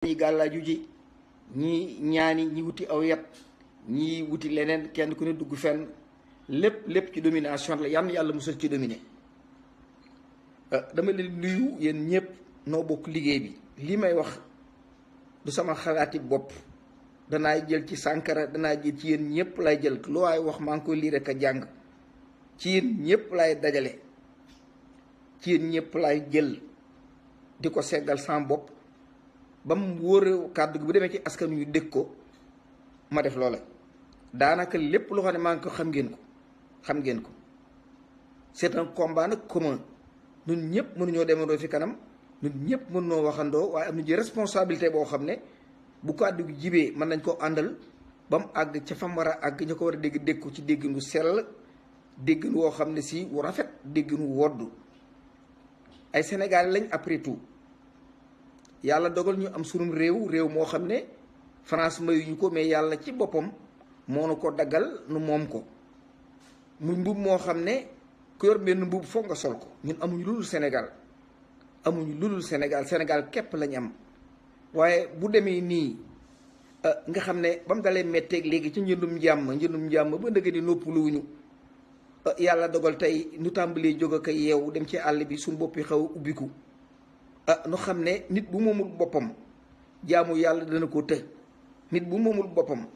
ñi gàllaaju ji ñi ñaani ñi wuti aw yat ñi wuti leneen kenn ku ne dugg fenn lépp ci domination la yàlla musal ci dominer. dama leen nuyu yéen ñëpp noo bokk liggéey bi li may wax du sama xalaati bopp danaa jël ci Sankara danaa jël ci yéen ñëpp lay jël lu waay wax maa ngi koy lii rek a jàng ci yéen ñëpp lay dajale ci yéen ñëpp lay jël di ko seggal sama bopp ba mu wóor kàddu gi bu demee ci askan yu dégg ko ma def loola daanaka lépp loo xam ne maa ngi ko xam ngeen ko c'est un combat nag commun ñun ñëpp mënuñoo demandoo fi kanam ñun ñëpp mënuñoo waxandoo waaye am na ji responsabilité boo xam ne bu kàddu gi jibee mën nañ koo àndal ba mu àgg ca fam war a àgg ña ko war a dégg ko ci déggin wu sell déggin woo xam ne si wu rafet déggin wu wodd ay Sénégalais lañ après tout yàlla dogal ñu am sunum réew moo xam ne France mayuñu ko mais yàlla ci boppam moo nu ko daggal nu moom ko muy mbub moo xam ne ku yor benn mbub foog nga sol ko ñun amuñu lu dul Sénégal képp lañ am waaye bu demee nii nga xam ne ba mu dalee metteeg léegi ci njëndum njàmm ba ndëgg di noppaluwuñu yàlla dogal tey nu tàmbalee jóg ak yeewu dem ci àll bi suñu bopp yi xaw a ubbiku nu xam ne nit bu moomul boppam jaamu yàlla dana ko të nit bu moomul boppam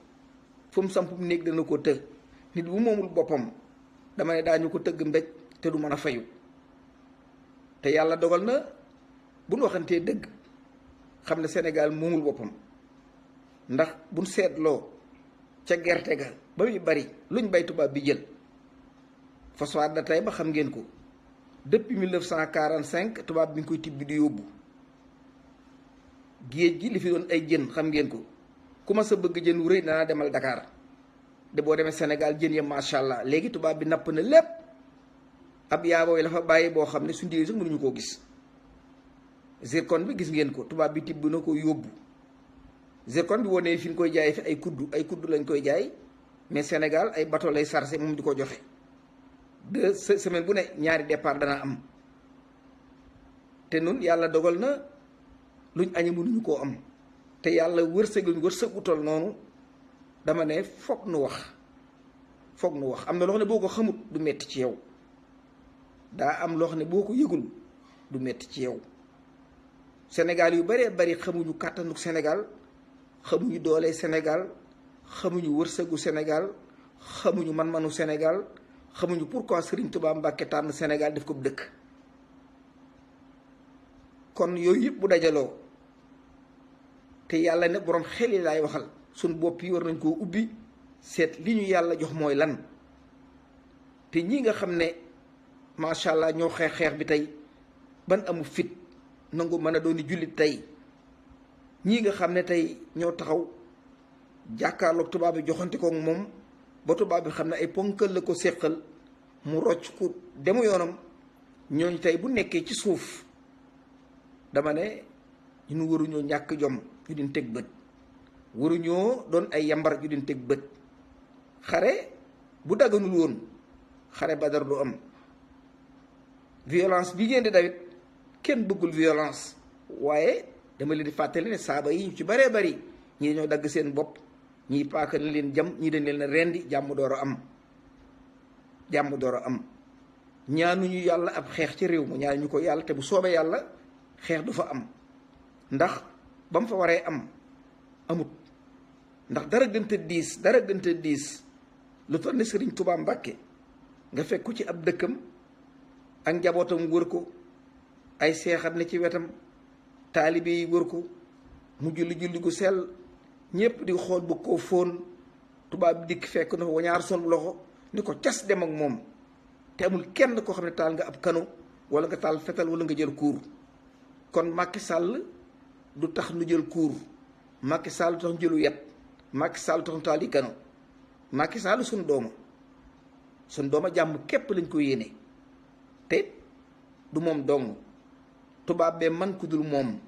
fu mu samp néeg dana ko të nit bu moomul boppam dama ne daañu ko tëgg mbéj te du mën a fayu te yàlla dogal na bu nu waxantee dëgg xam ne Sénégal moomul boppam ndax buñ seetloo ca gerte ga ba muy bari luñ bay tubaab bi jël phosphate da tey ba xam ngeen ko depuis 1945 tubaab bi nga koy tibbi di yóbbu géej gi li fi doon ay jën xam ngeen ko ku ma sa bëgg jën wu rëy danaa demal Dakar de boo demee Sénégal jën ya macha allah léegi tubaab bi napp na lépp ab yaabooy la fa bàyyi boo xam ne suñu digee sax mënuñu koo gis zircon bi gis ngeen ko tubaab bi tibb na ko yóbbu zircon bi wonee fi ñu koy jaay fi ay kuddu lañ koy jaay mais Sénégal ay bateau lay sarse moom di ko joxe 2 semaines bu ne ñaari départ dana am te nun yàlla dogal na luñ añe mënuñu koo am te yàlla wërsëg utal noonu dama ne foog nu wax am na loo xam ne boo ko xamut du metti ci yow daa am loo xam ne boo ko yëgul du metti ci yow Sénégal yu baree bari xamuñu kàttanu Sénégal xamuñu doole Sénégal xamuñu wërsëgu Sénégal xamuñu man-manu Sénégal xamuñu pourquoi Serigne Touba Mbacke tànn Sénégal def ko dëkk kon yooyu yëpp bu dajaloo te yàlla ne borom xel yi laay waxal suñ bopp yi war nañ koo ubbi seet li ñu yàlla jox mooy lan te ñi nga xam ne macha allah ñoo xeex bi tey ban amu fit nangu mën a dooni jullit tey ñii nga xam ne tey ñoo taxaw jàkkaarloog tubaab bi joxante ko moom ba tubaab bi xam ne ay ponkal la ko séqal mu rocc ku demu yoonam ñooñu tey bu nekkee ci suuf dama ne ñun waruñoo ñàkk jom ñu din teg bët waruñoo doon ay yambar ñu din teg bët xare bu dagganul woon xare Badar du am violence bi ngeen di dawit kenn bëggul violence waaye dama leen di fàttali ne saaba yi ñu ci baree bari ñii dañoo dagg seen bopp ñii paaka na leen jam ñii dañ leen a rendi jàmm door a am ñaanuñu yàlla ab xeex ci réew mu ñaanuñu ko yàlla te bu soobee yàlla xeex du fa am ndax ba mu fa waree am amut ndax dara gënta diis lu toll ne Sëriñ Tuubaa Mbàkke nga fekk ko ci ab dëkkam ak njabootam wër ko ay seexam ne ci wetam taalibe yi wër ko mu julli gu sell ñëpp di xool bu ko fóon tubaab bi dikk fekk na fa wañaar son loxo ni ko cas dem ak moom te amul kenn koo xam ne taal nga ab kanu wala nga taal fetal wala nga jël kuur kon Macky Sall du tax nu jël kuur Macky Sall du tax nu jëlu yet Macky Sall du tax nu taal yi kanu Macky Sall suñ dooma jàmm képp lañ ko yéene te du moom dong tubaab bee man ku dul moom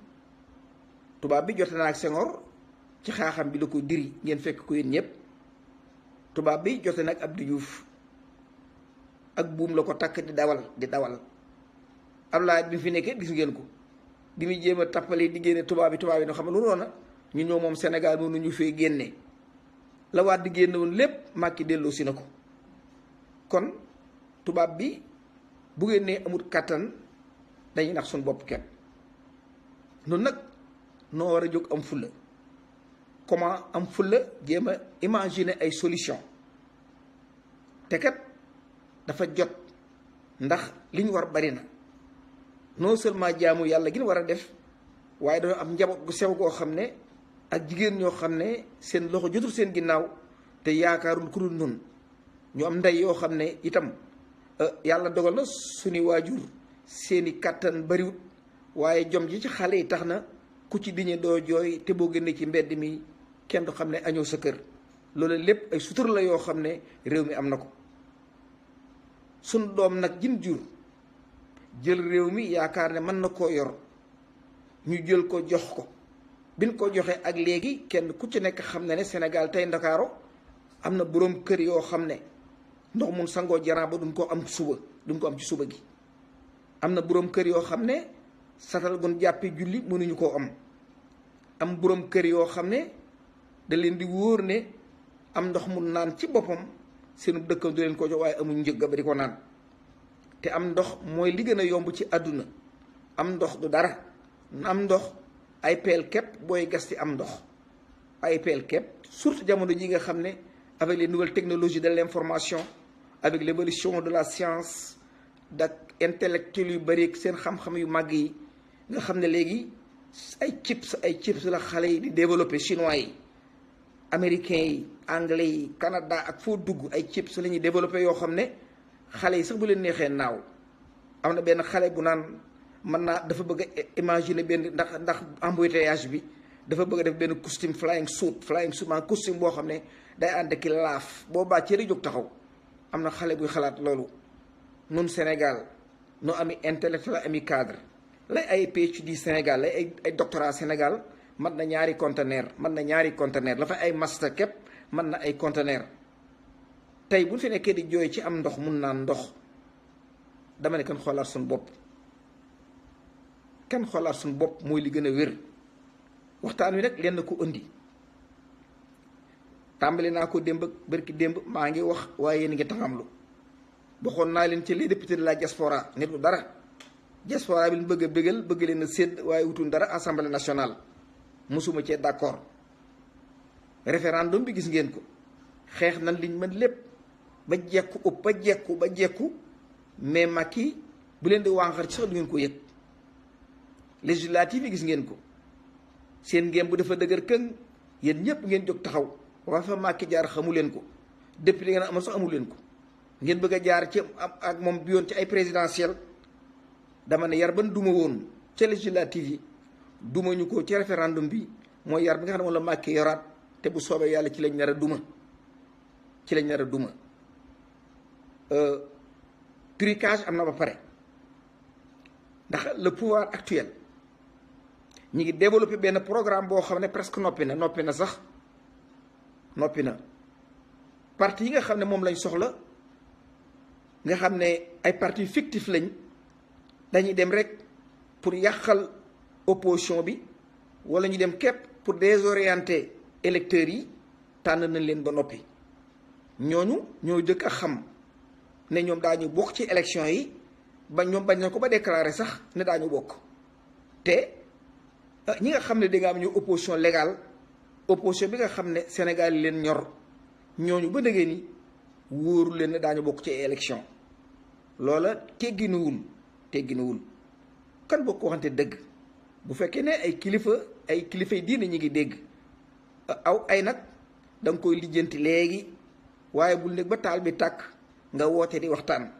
tubaab bi jote naa ak Senghor ci xaaxam bi la ko diri ngeen fekk ko yéen ñëpp tubaab bi jote nag Abdou Diouf ak buum la ko takk di dawal Abdoulaye bi fi nekkee gis ngeen ko di muy jéem a tappale di génne tubaab yi no xam ne lu noona ñu ñoo moom Sénégal mënu ñu fee génne la waat di génne woon lépp Macky delloo si na ko. kon tubaab bi bu ngeen nee amul kàttan dañuy nax suñu bopp kenn noonu nag noo war a jóg am fulla comment am fulla jéem a imaginer ay solution te kat dafa jot ndax li ñu war bari na non seulement jaamu yàlla gi ñu war a def waaye dañoo am njaboot gu sew goo xam ne ak jigéen ñoo xam ne seen loxo jotul seen ginnaaw te yaakaarul ku dul noonu ñu am ndey yoo xam ne itam yàlla dogal na suñu waajur seeni kàttan bariwut waaye jom ji ci xale yi tax na ku ci diñe doo jooy te boo génnee ci mbedd mi kenn du xam ne añoo sa kër loolu lépp ay sutur la yoo xam ne réew mi am na ko suñ doom nag jin jur jël réew mi yaakaar ne mën na koo yor ñu jël ko jox ko biñ ko joxee ak léegi kenn ku ci nekk xam ne Sénégal tey Ndakaaro am na boroom kër yoo xam ne ndox mun sangoo janaaba duñ ko am suba duñ ko am ci suba gi am na boroom kër yoo xam ne satal gun jàppi julli mënuñu koo am boroom kër yoo xam ne da leen di wóor ne am ndox mu naan ci boppam seenu dëkkam du leen ko jox waaye amuñ njëg ba di ko naan te am ndox mooy li gën a yomb ci àdduna am ndox du dara am ndox ay peel képp booy gas ci am ndox ay peel képp surtout jamono ji nga xam ne avec les nouvelles technologies de l'information avec l'évolution de la science dak intellectuels yu bari seen xam-xam yu màgg yi nga xam ne léegi ay chips la xale yi di développer chinois yi américains yi anglais yi Canada ak foo dugg ay chips la ñuy développer yoo xam ne xale yi sax bu leen neexee naaw am na benn xale bu naan mën naa dafa bëgg a imaginer benn ndax embouteillage bi dafa bëgg a def benn costume flying suit maanaam costume boo xam ne day ànd ki laaf boobaa ci jóg taxaw am na xale buy xalaat loolu. nun Sénégal noo ami intellectuel ami cadre lay ay PhD Sénégal lay ay doctorat Sénégal mën na ñaari conteneur la fa ay master képp mën na ay conteneur tey bu ñu fi nekkee di jooy ci am ndox mun naan ndox dama ne kan xoolaat suñu bopp mooy li gën a wér waxtaan wi nag lenn ko indi tàmbali naa ko démb bërki démb maa ngi wax waaye yéen ngi taxamlu waxoon naa leen ci les députés de la diaspora nit du dara diaspora bi ñu bëgg a bégal bëgg leen a sédd waaye wutul dara assemblée nationale mosuma cee d'accord référendum bi gis ngeen ko xeex nan liñ mën lépp ba jekku mais Macky bu leen di wànqar ci sax du ngeen ko yëg législative yi gis ngeen ko seen ngeen bu dafa dëgër këng yéen ñëpp ngeen jóg taxaw waa fa Macky jaar xamu leen ko député ngeen amal sax amu leen ko ngeen bëgg a jaar ci ak moom bi yoon ci ay présidentielle dama ne yar ban duma woon ca législative yi duma ñu ko ci référendum bi mooy yar bi nga xam ne moom la Macky yoraat te bu soobee yàlla ci lañ nar a duma trucage am na ba pare ndax le pouvoir actuel ñi ngi développé benn programme boo xam ne presque noppi na parti yi nga xam ne moom lañ soxla nga xam ne ay parti fictif lañ dañuy dem rek pour yàqal opposition bi wala ñu dem képp pour désorienter électeurs yi tànn nañ leen ba noppi ñooñu ñoo jëkk a xam ne ñoom daañu bokk ci élection yi ba ñoom bañ na ko ba déclarer sax ne daañu bokk te ñi nga xam ne da nga am ñu opposition légale opposition bi nga xam ne Sénégal yi leen ñor ñooñu ba dëggee ni wóoru leen ne daañu bokk ci élection loola tegginuwul kan bokk waxante dëgg bu fekkee ne ay kilifay diine ñi ngi dégg ay nag da nga koy lijjanti léegi waaye bul nekk ba taal bi tàkk nga woote di waxtaan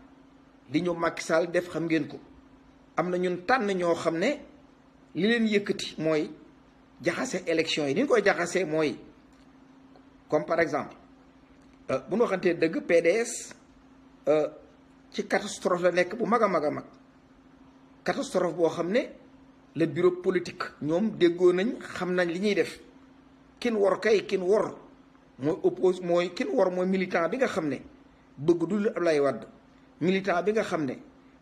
li ñu Macky Sall def xam ngeen ko am na ñun tànn ñoo xam ne li leen yëkkati mooy jaxase élection yi ni ñu koy jaxasee mooy comme par exemple bu ñu waxantee dëgg PDS ci catastrophe la nekk bu mag a mag catastrophe boo xam ne le bureau politique ñoom déggoo nañ xam nañ li ñuy def kin wor mooy militant bi nga xam ne bëgg du lu Ablaye Wade militant bi nga xam ne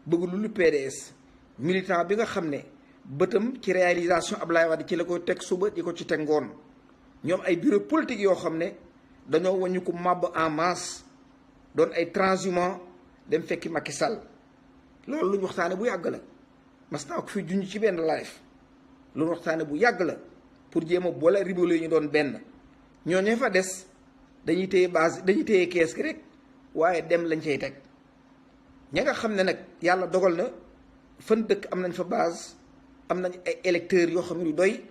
bëgg lu PDS militant bi nga xam ne bëtam ci réalisation Ablaye Wade ci la ko teg suba di ko ci teg ngoon ñoom ay bureau politique yoo xam ne dañoo wañu ko màbb en masse doon ay transhumants dem fekki Macky Sall loolu lu ñu waxtaane bu yàgg la mas naa ko fi junj ci benn live lu ñu waxtaane bu yàgg la pour jéem a boole ribolo yi ñu doon benn ñooñu fa des dañuy téye base dañuy téye kees gi rek waaye dem lañ cay teg ña nga xam ne nag yàlla dogal na fan dëkk am nañ fa base am nañ ay électeurs yoo xam ne du doy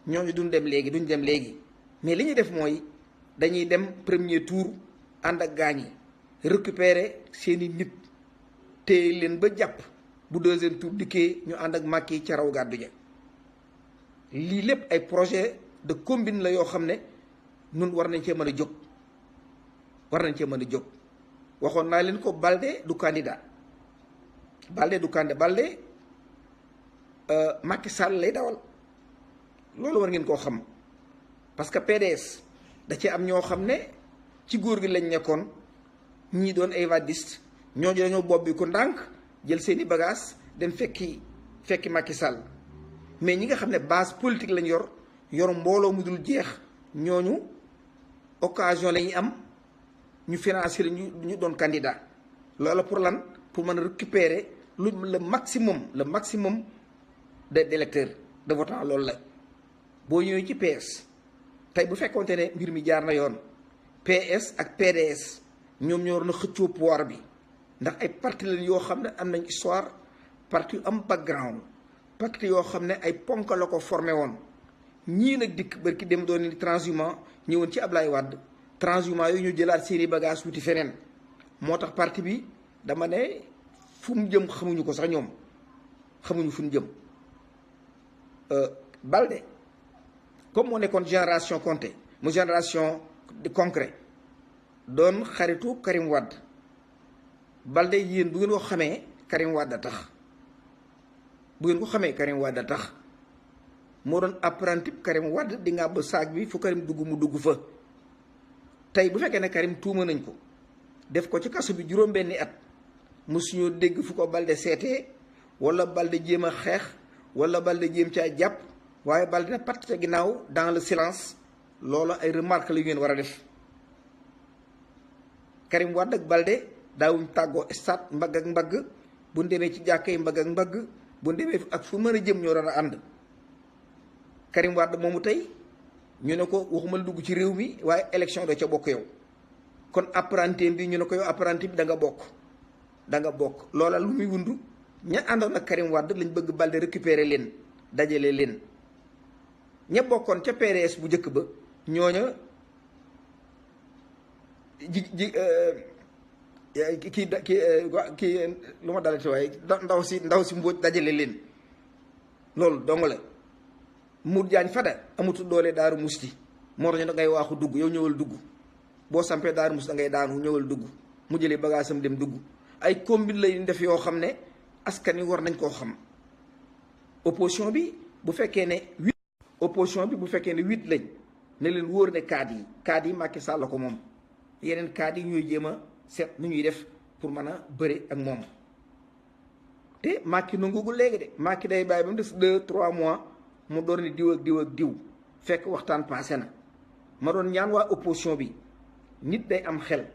ñooñu duñ dem léegi mais li ñuy def mooy dañuy dem premier tour ànd ak gaañ yi récupérer seeni nit téye leen ba jàpp bu deuxième tour dikkee ñu ànd ak Macky ca raw gàddu ja lii lépp ay projet de combine la yoo xam ne nun war nañ cee mën a jóg waxoon naa leen ko Balde du candidat Balde Macky Sall lay dawal loolu war ngeen koo xam parce que PDS da ci am ñoo xam ne ci góor gi lañ nekkoon ñii doon ay vadiste ñooñu dañoo bopp bi ko ndànk jël seeni bagage dem fekki Macky Sall mais ñi nga xam ne base politique lañ yor mbooloo mu dul jeex ñooñu occasion la ñuy am ñu financer ñu doon candidat loolu pour lan pour mën a récupérer le maximum d'électeurs de votants loolu la boo ñëwee ci PS tey bu fekkonte ne mbir mi jaar na yoon PS ak PDS ñoom ñoo war na xëccoo pouvoir bi ndax ay parti lañ yoo xam ne am nañ histoire parti yu am background parti yoo xam ne ay ponk la ko formé woon ñii nag dikk barki dem doon ni transhumant ñëwoon ci Ablaye Wade transhumant yooyu ñu jëlaat seeni bagage wuti feneen moo tax parti bi dama ne fu mu jëm xamuñu ko sax ñoom xamuñu fu mu jëm Balde comme moo nekkoon génération Conté mu génération de concret doon xaritu Karim Wade Balde yéen bu ngeen ko xamee Karim Wade a tax moo doon apprenti Karim Wade di ngàbb saag bi fu Karim dugg mu dugg fa tey bu fekkee ne Karim tuuma nañ ko def ko ci kaso bi juróom-benni at mosuñoo dégg fu ko Balde seetee wala Balde jéem a xeex wala Balde jéem caa jàpp waaye Balde na patt ca ginnaaw dans le silence loolu ay remarque la yu ngeen war a def Karim Wade ak Balde daawuñ tàggoo stade mbagg ak mbagg bu ñu demee ci jàkka yi mbagg ak mbagg bu ñu demee ak fu mën a jëm ñoo doon a ànd Karim Wade moomu tey ñu ne ko waxuma la dugg ci réew mi waaye élection doo ca bokk yow kon apprenti bi ñu ne ko yow apprenti bi da nga bokk loola lu muy wundu ña àndoon ak Karim Wade lañ bëgg Balde récupérer leen dajale leen ña bokkoon ca PDS bu njëkk ba ñooña kii lu ma dalati waaye ndaw si Mbóoj dajale leen loolu dong la Mour Diagne Fada amatul doole Daaru Musti moo tax ñu da ngay waaxu dugg yow ñëwal dugg boo sampee Daaru Musti da ngay daanu ñëwal dugg mu jëlee bagaasam dem dugg ay combine lay def yoo xam ne askan wi war nañ koo xam opposition bi bu fekkee ne 8 lañ ne leen wóor ne cadre yi Macky Sall la ko moom yeneen cadre yi ñooy jéem a seet nu ñuy def pour mën a bëri ak moom te Macky nangugul léegi de Macky day bàyyi ba mu des 2-3 mois mu doon ni diw ak diw fekk waxtaan passé na ma doon ñaan waa opposition bi nit day am xel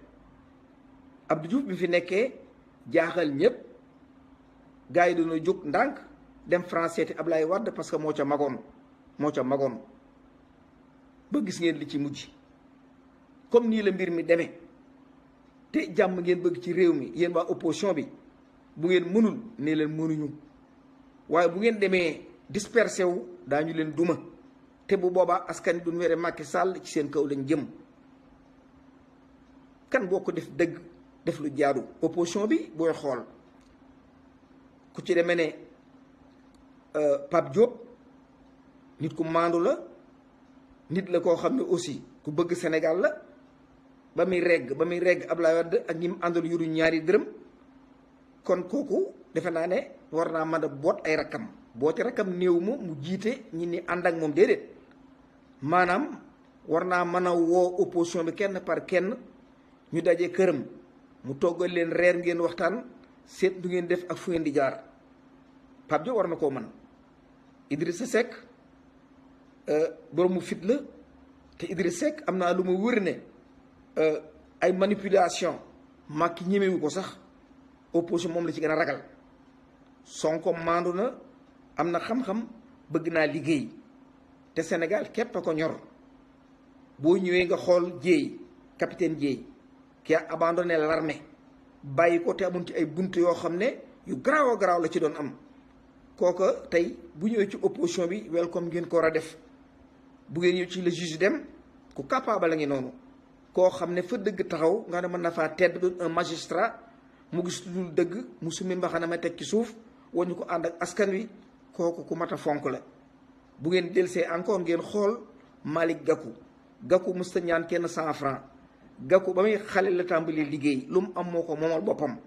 Abdou Diouf bi fi nekkee jaaxal ñëpp gars yi dañoo jóg ndànk dem France seeti Ablaye Wade parce que moo ca magoon ba gis ngeen li ci mujj comme nii la mbir mi demee te jàmm ngeen bëgg ci réew mi yéen waa opposition bi bu ngeen mënul ne leen mënuñu waaye bu ngeen demee dispersé wu daañu leen duma te bu boobaa askan wi duñ were Macky Sall ci seen kaw lañ jëm kan boo ko def dëgg def lu jaadu opposition bi booy xool ku ci demee ne Pape Diop nit ku maandu la nit la koo xam ne aussi ku bëgg Sénégal la ba muy regg Abdoulaye Wade ak ñi mu àndal yuru ñaari dërëm kon kooku defe naa ne war naa mën a boot ay rakkam booti rakkam néew ma mu jiite ñi ni ànd ak moom déedéet maanaam war naa mën a woo opposition bi kenn par kenn ñu daje këram mu toggal leen reer ngeen waxtaan seet du ngeen def ak fu ngeen di jaar Pape Diop war na koo mën Idrissa Seck boroomu fit la te Idrissa Seck am naa lu ma wër ne ay manipulation Macky ñemewu ko sax opposition moom la ci gën a ragal. Sonko maandu na am na xam-xam bëgg naa liggéey te Sénégal képp a ko ñor boo ñëwee nga xool Dièye capitaine Dièye qui a abandonné l'armée bàyyi ko te amun ci ay bunt yoo xam ne yu garaaw a garaaw la ci doon am kooka tey bu ñëwee ci opposition bi welcome ngeen ko war a def. bu ngeen ñëw ci le juge dem ku capable la ngi noonu koo xam ne fa dëgg taxaw nga ne mën na faa tedd doon un magistrat mu gis lu dul dëgg mu summi mbaxana ma teg ci suuf wañu ko ànd ak askan wi kooku ku mat a fonk la. bu ngeen delsee encore ngeen xool Malick Gakou musta ñaan kenn 100 francs Gakou ba muy xale la tàmbali liggéey lu mu am moo ko moomal boppam.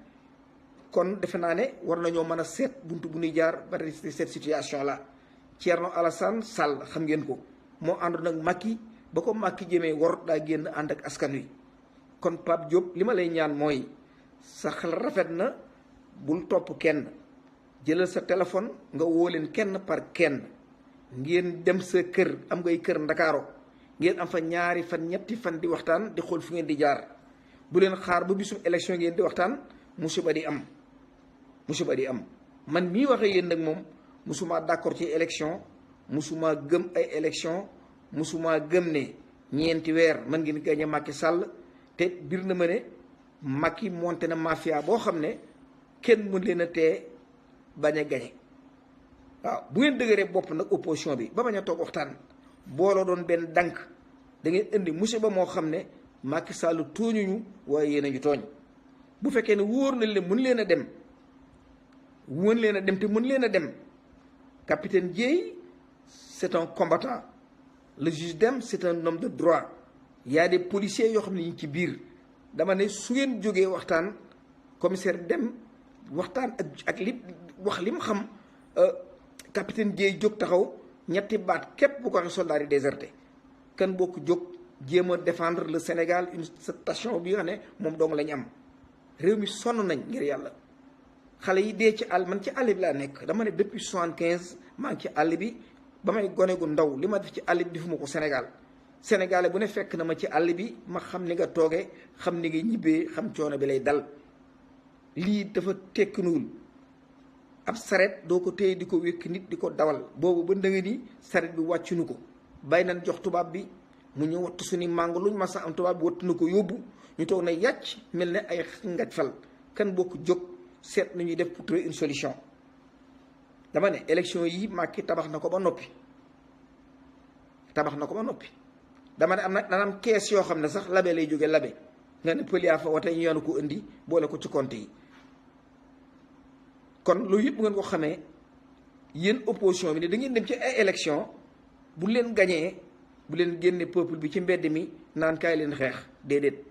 kon defe naa ne war nañoo mën a seet buntu bu ñuy jaar ba rester cette situation là. Thierno Alassane Sall xam ngeen ko moo àndoon ak Macky ba ko Macky jëmee wor daa génn ànd ak askan wi. kon Pape Diop li ma lay ñaan mooy sa xel rafet na bul topp kenn jëlal sa téléphone nga woo leen kenn par kenn ngeen dem sa kër am ngay kër Ndakaaro ngeen am fa ñaari fan ñetti fan di waxtaan di xool fu ngeen di jaar. bu leen xaar ba bisum élection ngeen di waxtaan musiba di am man mii waxee yéen nag moom musuma d'accord ci élection musuma gëm ay élection musuma gëm ne ñeenti weer mën ngeen gagné Macky Sall te bir na ma ne Macky monté na mafia boo xam ne kenn mën leen a tee bañ a gagné. waaw bu ngeen dëgëree bopp nag opposition bi ba bañ a toog waxtaan booloo doon benn dànk da ngeen indi musiba moo xam ne Macky Sall tooñuñu waaye yéen a ñu tooñ. bu fekkee ne wóor na leen mën leen a dem te mën leen a dem capitaine Dièye c'est un combattant le juge Dème c'est un homme de droit il y a des policiers yoo xam ne ñu ci biir dama ne su ngeen jógee waxtaan commissaire Dème waxtaan ak li wax li mu xam capitaine Dièye jóg taxaw ñetti baat képp bu ko waxee soldats yi déserté kan bokk jóg jéem a défendre le Sénégal une station bi nga xam ne moom dong la ñu am. réew mi sonn nañ ngir yàlla xale yi dee ci àll man ci àll bi laa nekk dama ne depuis 75 maa ngi ci àll bi ba may gone gu ndaw li ma def ci àll bi defuma ko Sénégal sénégalais bu ne fekk na ma ci àll bi ma xam ni nga toogee xam ni nga ñibbee xam coono bi lay dal. lii dafa tekkinuwul ab saret doo ko téye di ko wékk nit di ko dawal boobu ba ndënga ni saret bi wàccuñu ko bay nañ jox tubaab bi mu ñu wattu suñu màngo luñ ma sa am tubaab bi wattu na ko yóbbu ñu toog na yàcc mel ne ay ngaj fal kan bokk jóg seet nu ñuy def pour trouver une solution. dama ne élection yi Macky tabax na ko ba noppi dama ne am na dana am kees yoo xam ne sax labe lay jóge labe nga ne pël yaa fa wate ñu yoonu ko indi boole ko ci compte yi. kon loolu yëpp ngeen ko xamee yéen opposition bi ne da ngeen dem ci ay élection bu leen gañee bu leen génne peuple bi ci mbedd mi naan kaay leen xeex déedéet.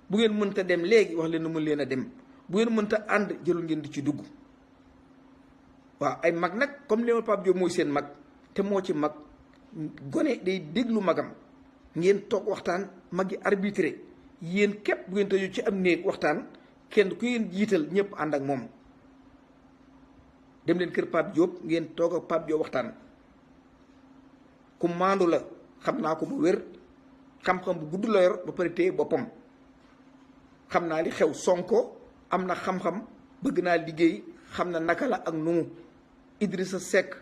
bu ngeen mënta dem léegi wax leen nu mën leen a dem bu ngeen mënta ànd jëlul ngeen di ci dugg. waaw ay mag nag comme li ma Pape Diop mooy seen mag te moo ci mag gone day déglu magam ngeen toog waxtaan mag yi arbitré yéen képp bu ngeen tëju ci am néeg waxtaan kenn ku ngeen jiital ñëpp ànd ak moom. dem leen kër Pape Diop ngeen toog ak Pape Diop waxtaan ku maandu la xam naa ko bu wér xam-xam bu gudd la yor ba pare téye boppam. xam naa li xew Sonko am na xam-xam bëgg naa liggéey xam na naka la ak nu Idrissa Seck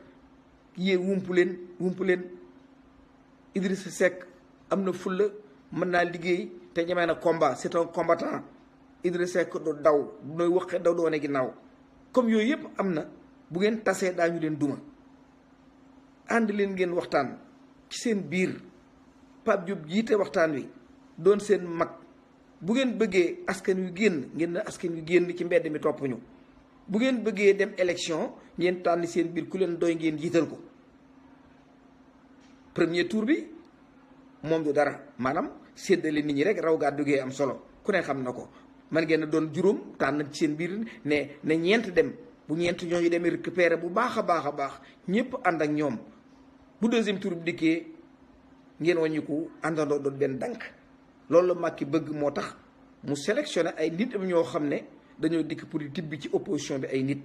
yee wumpu leen Idrissa Seck am na fulla mën naa liggéey te ñemee na combat c'est un combattant Idrissa Seck du daw nooy waxee daw doone ginnaaw comme yooyu yëpp am na bu ngeen tasee daañu leen duma ànd leen ngeen waxtaan ci seen biir Pape Diop jiite waxtaan wi doon seen mag. bu ngeen bëggee askan wi génn ngeen na askan wi génn ci mbedd mi topp ñu bu ngeen bëggee dem élection ngeen tànn seen biir ku leen doy ngeen jiital ko. premier tour bi moom du dara maanaam séddale nit ñi rek raw gàddu gee am solo ku ne xam na ko man ngeen a doon juróom tànn ci seen biir ne ñeent dem bu ñeent ñooñu demee récupérer bu baax a baax ñëpp ànd ak ñoom bu deuxième tour bi dikkee ngeen wàññiku àndandoo doon benn dànk. loolu la Macky bëgg moo tax mu sélectionné ay nit am ñoo xam ne dañoo dikk pour di tibbi ci opposition bi ay nit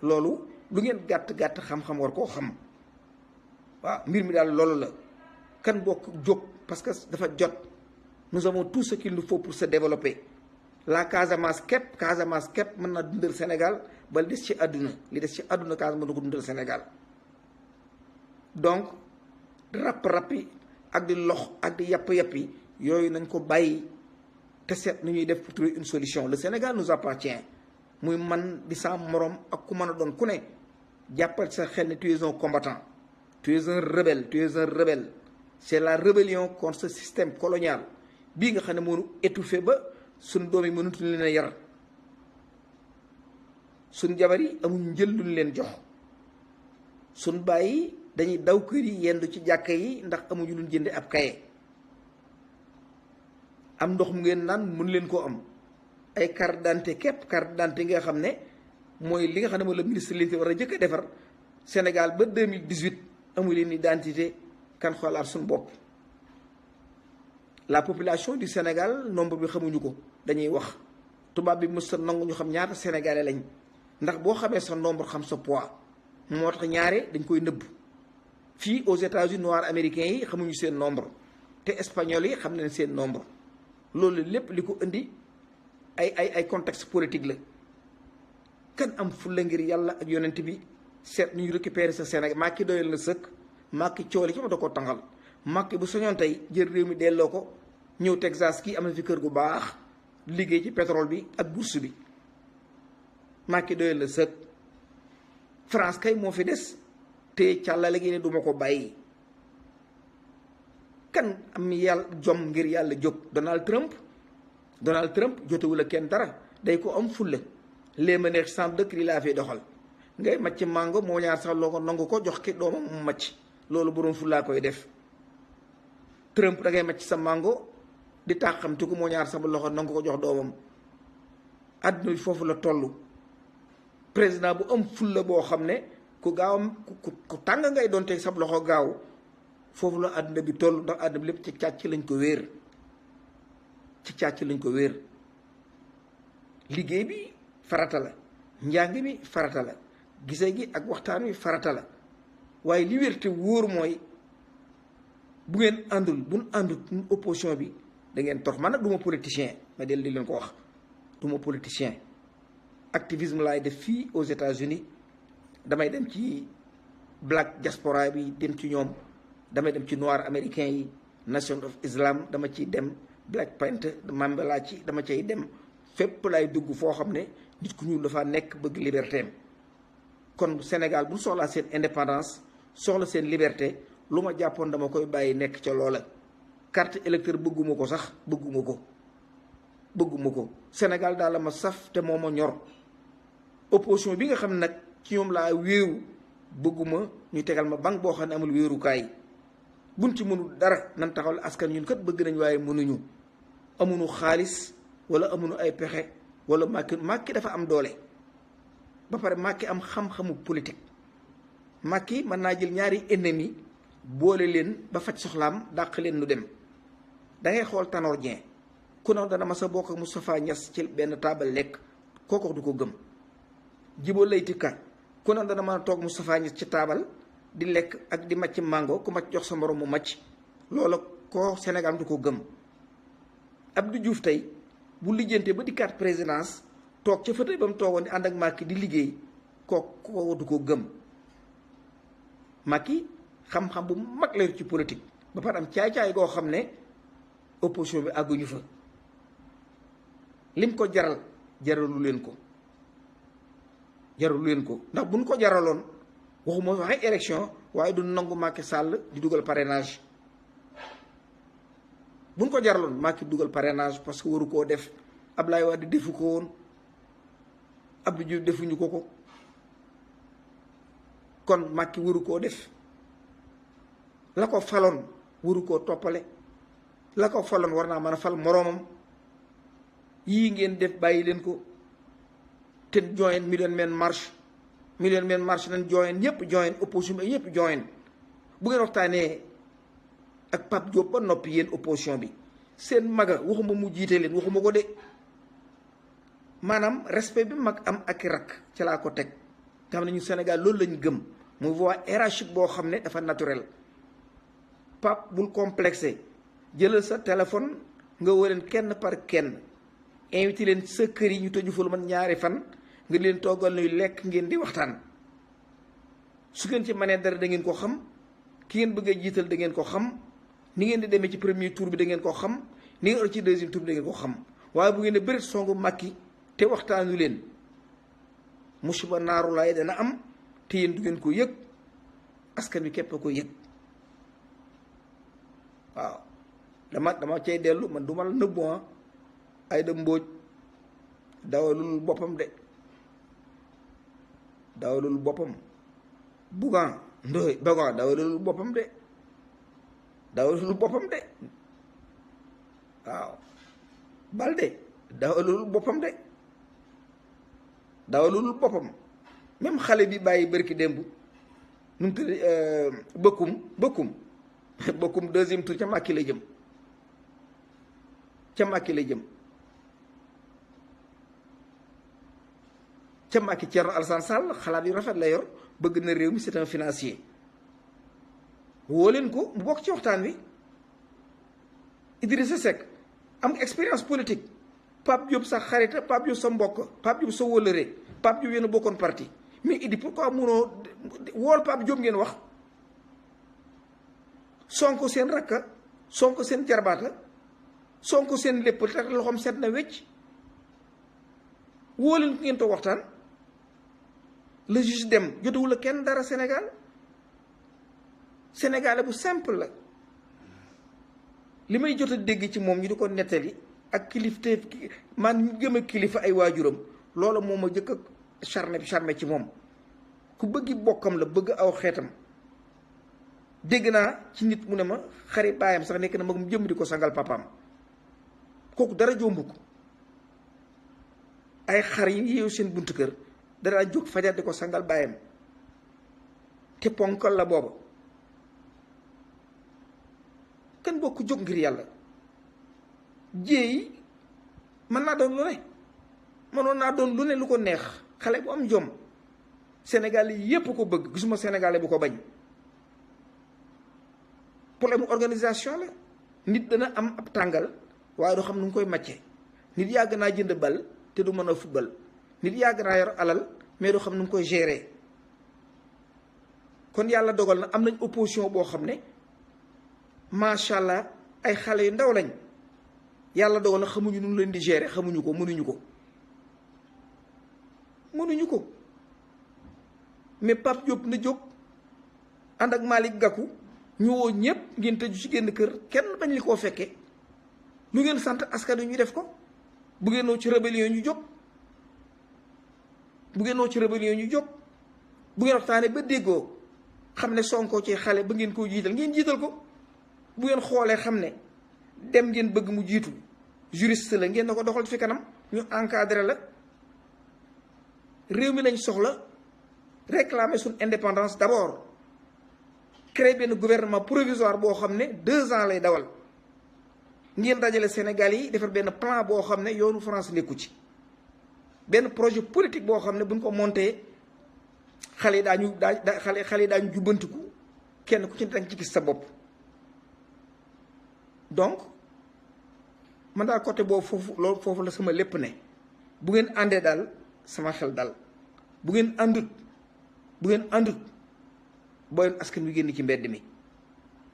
loolu lu ngeen gàtt xam-xam war koo xam waaw mbir mi daal loolu la kan bokk jóg parce que dafa jot. Nous avons tout ce qu'il nous faut pour se développer la Casamance képp mën na dundal Sénégal ba li des ci àdduna Casamance mën na ko dundal Sénégal donc rapp-rappi ak di lox ak di yàpp-yàppi yooyu nañ ko bàyyi te seet nu ñuy def pour trouver une solution. Le Sénégal nous appartient muy man di sa morom ak ku mën a doon ku ne jàppal sa xel ne tu es un combattant, tu es un rebelle, c'est la rébellion contre ce système colonial bii nga xam ne moo étouffé ba suñ doom yi mënutu leen a yar, suñ jabar yi amuñ njël luñ leen jox, suñ bàyyi dañuy daw kër yi yendu ci jàkka yi ndax amuñu luñ jënde ab kaye. am ndox mu ngeen naan mën leen koo am ay carte d'identité nga xam ne mooy li nga xam ne mooy la ministre li war a jëkk a defar Sénégal ba 2018 amu leen identité kan xoolaat suñu bopp. La population du Sénégal nombre bi xamuñu ko dañuy wax tubaab bi mës sa nangu ñu xam ñaata sénégalais lañ ndax boo xamee sa nombre xam sa poids moo tax ñaare dañ koy nëbb. fii aux États-Unis noirs américains yi xamuñu seen nombre te espagnol yi xam nañ seen nombre loolu lépp li ko indi ay contexte politique la. kan am fulla ngir yàlla ak yonent bi seet ñu récupérer sa Sénégal. Macky doyal na sëkk, Macky cooli ci ma da ko tangal. Macky bu soñoon tey jël réew mi delloo ko ñëw Texas kii am na fi kër gu baax liggéey ci pétrole bi ak bourse bi. Macky doyal na sëkk. France kay moo fi des te càllale gi ne duma ko bàyyi. kan am yàlla jom ngir yàlla jóg. Donald Trump jotewul ak kenn dara day ko am fulla léegi ma neex sant dëkk li laa fi doxal ngay macc mango moo ñaar sax loo ko nangu ko jox ki doomam mu macc loolu borom fullaa koy def. Trump da ngay macc sa mango di tàqamti ko moo ñaar sax loxo nangu ko jox doomam. àdduna bi foofu la toll. président bu am fulla boo xam ne ku gaawam ku tàng ngay doon teg sab loxo gaaw foofu la àdduna bi toll ndax àdduna bi lépp ci càcc lañ ko wéer. liggéey bi farata la, njàng mi farata la, gise gi ak waxtaan wi farata la, waaye li wér te wóor mooy bu ngeen àndul buñ àndut opposition bi da ngeen tox. man nag du ma politicien, ma del di leen ko wax, du ma politicien. activisme laay def fii aux États-Unis, damay dem ci black diaspora bi dem ci ñoom, damay dem ci noir américain yi, Nation of Islam dama ciy dem, Black Panther membre laa ci dama cay dem. fépp lay dugg foo xam ne nit ku ñuul dafa nekk bëgg liberté am. kon Sénégal bu soxlaa seen indépendance soxla seen liberté lu ma jàppoon dama koy bàyyi nekk ca loola. carte électeur bëgguma ko sax bëgguma ko Sénégal daal la ma saf te moo ma ñor. opposition bi nga xam ne nag ci ñoom laa wéeru bëgguma ñu tegal ma banque boo xam ne amul wéerukaay. buñ ci mënul dara nan taxawal askan ñun kat bëgg nañ waaye mënuñu, amuñu xaalis wala amuñu ay pexe wala Macky dafa am doole ba pare Macky am xam-xamu politique. Macky mën naa jël ñaari ennemi boole leen ba faj soxlaam dàq leen nu dem. da ngay xool Tanor Dieng ku ne dana ma sa bokk ak Moustapha Niass ci benn taabal lekk kooku du ko gëm. Djibo Leyti Ka ku ne dana mën a toog Moustapha Niass ci taabal di lekk ak di macc mango ku macc jox sa morom mu macc loola ko Sénégal du ko gëm. Abdou Diouf tey bu lijjante ba dikkaat présidence toog ca fauteuil ba mu toogoon di ànd ak Macky di liggéey kooku du ko gëm. Macky xam-xam bu mag la ci politique ba pare am caay-caay goo xam ne opposition bi àgguñu fa. lim ko jaralu leen ko ndax buñ ko jaraloon waxuma waxee élection waaye du nangu Macky Sall di dugal parrainage. buñ ko jaraloon Macky dugal parrainage parce que waru koo def. Ablaye Wade defu ko woon, Abdou Diouf defuñu ko kon Macky waru koo def. la ko faloon waru koo toppale, la ko faloon war naa mën a fal moroomam. yii ngeen def bàyyi leen ko te join million men marche nañ join ñëpp join opposition bi ñëpp join. bu ngeen waxtaanee ak Pape Diop ba noppi yéen opposition bi seen maga waxuma mu jiite leen waxuma ko de maanaam respect bi mag am ak rakk ca laa ko teg. nga xam ne ñu Sénégal loolu lañ gëm muy voie hiérarchique boo xam ne dafa naturel. Pape bul complexé jëlal sa téléphone nga woo leen kenn par kenn invité leen sa kër yi ñu tëju fa lu man ñaari fan nga leen toggal nuy lekk ngeen di waxtaan. su ngeen ci mënee dara da ngeen ko xam ki ngeen bëgg a jiital da ngeen ko xam ni ngeen di demee ci premier tour bi da ngeen ko xam ni ngeen ci deuxième tour bi da ngeen ko xam waaye bu ngeen ne bëri songu Macky te waxtaanu leen musiba naaru laay dana am te yéen du ngeen ko yëg askan wi képp a ko yëg. waaw dama cay dellu man du ma la nëbbu Aïda Mbodj dawalul boppam de dawalul boppam Bougane Ndoye Bougane dawalul boppam de dawalul boppam de waaw Balde dawalul boppam de dawalul boppam même xale bi bàyyi bërki démb nu mu tudd bëkkum deuxième tour ca Macky la jëm ca Macky Thierno Alassane Sall xalaat yu rafet la yor bëgg na réew mi c'est un financier woo leen ko mu bokk ci waxtaan wi. Idrissa Seck am expérience politique Pape Diop sa xarita Pape Diop sa mbokk Pape Diop sa wóllëre Pape Diop yéen a bokkoon parti mais Idi pourquoi munoo wool Pape Diop ngeen wax Sonko seen rakka Sonko seen jarbaata Sonko seen lépp te loxoom set na wecc woo leen ko ngeen toog waxtaan. le juge dem jotewul a kenn dara Sénégalais bu simple la li may jot a dégg ci moom ñu di ko nettali ak kilifte man ñu gëm a kilifa ay waajuram loola moom a jëkk a charmé ci moom ku bëggi bokkam la bëgg aw xeetam. dégg naa ci nit mu ne ma xari baayam sax nekk na magum jëm di ko sangal papaam kooku dara jombu ko ay xar yi yeewu seen buntu kër dara jóg fajar di ko sangal baayam te ponkal la booba kan bokk jóg ngir yàlla jéey mën naa doon lu ne mënoon naa doon lu ne lu ko neex xale bu am jom Sénégal yi yépp ko bëgg gisuma Sénégalais bu ko bañ problème organisation la nit dana am ab tàngal waaye doo xam nu ngi koy màcce nit yàgg naa jënd bal te du mën a football nit yàgg naa yor alal mais doo xam nu ngi koy gérer kon yàlla dogal na am nañ opposition boo xam ne macha allah ay xale yu ndaw lañ yàlla dogal na xamuñu nu leen di gérer xamuñu ko mënuñu ko mais Pape Diop na jóg ànd ak Malick Gakou ñu woo ñëpp ngeen tëju ci génn kër kenn bañ li koo fekkee lu ngeen sant askan wi ñu def ko bu ngeen noo ci rébellion ñu jóg bu ngeen waxtaanee ba déggoo xam ne Sonko ci xale ba ngeen koo jiital ngeen jiital ko bu ngeen xoolee xam ne dem ngeen bëgg mu jiitu juriste la ngeen na ko doxal fi kanam ñu encadré la réew mi lañ soxla réclamer suñ indépendance d'abord créer benn gouvernement provisoire boo xam ne 2 ans lay dawal ngeen dajale Sénégal yi defar benn plan boo xam ne yoonu France nekku ci benn projet politique boo xam ne buñ ko monté xale yi daañu jubbantiku kenn ku ci ne danga ci gis sa bopp. donc man daal côté boobu foofu la sama lépp ne bu ngeen àndee daal sama xel dal bu ngeen àndut booy askan wi génn ci mbedd mi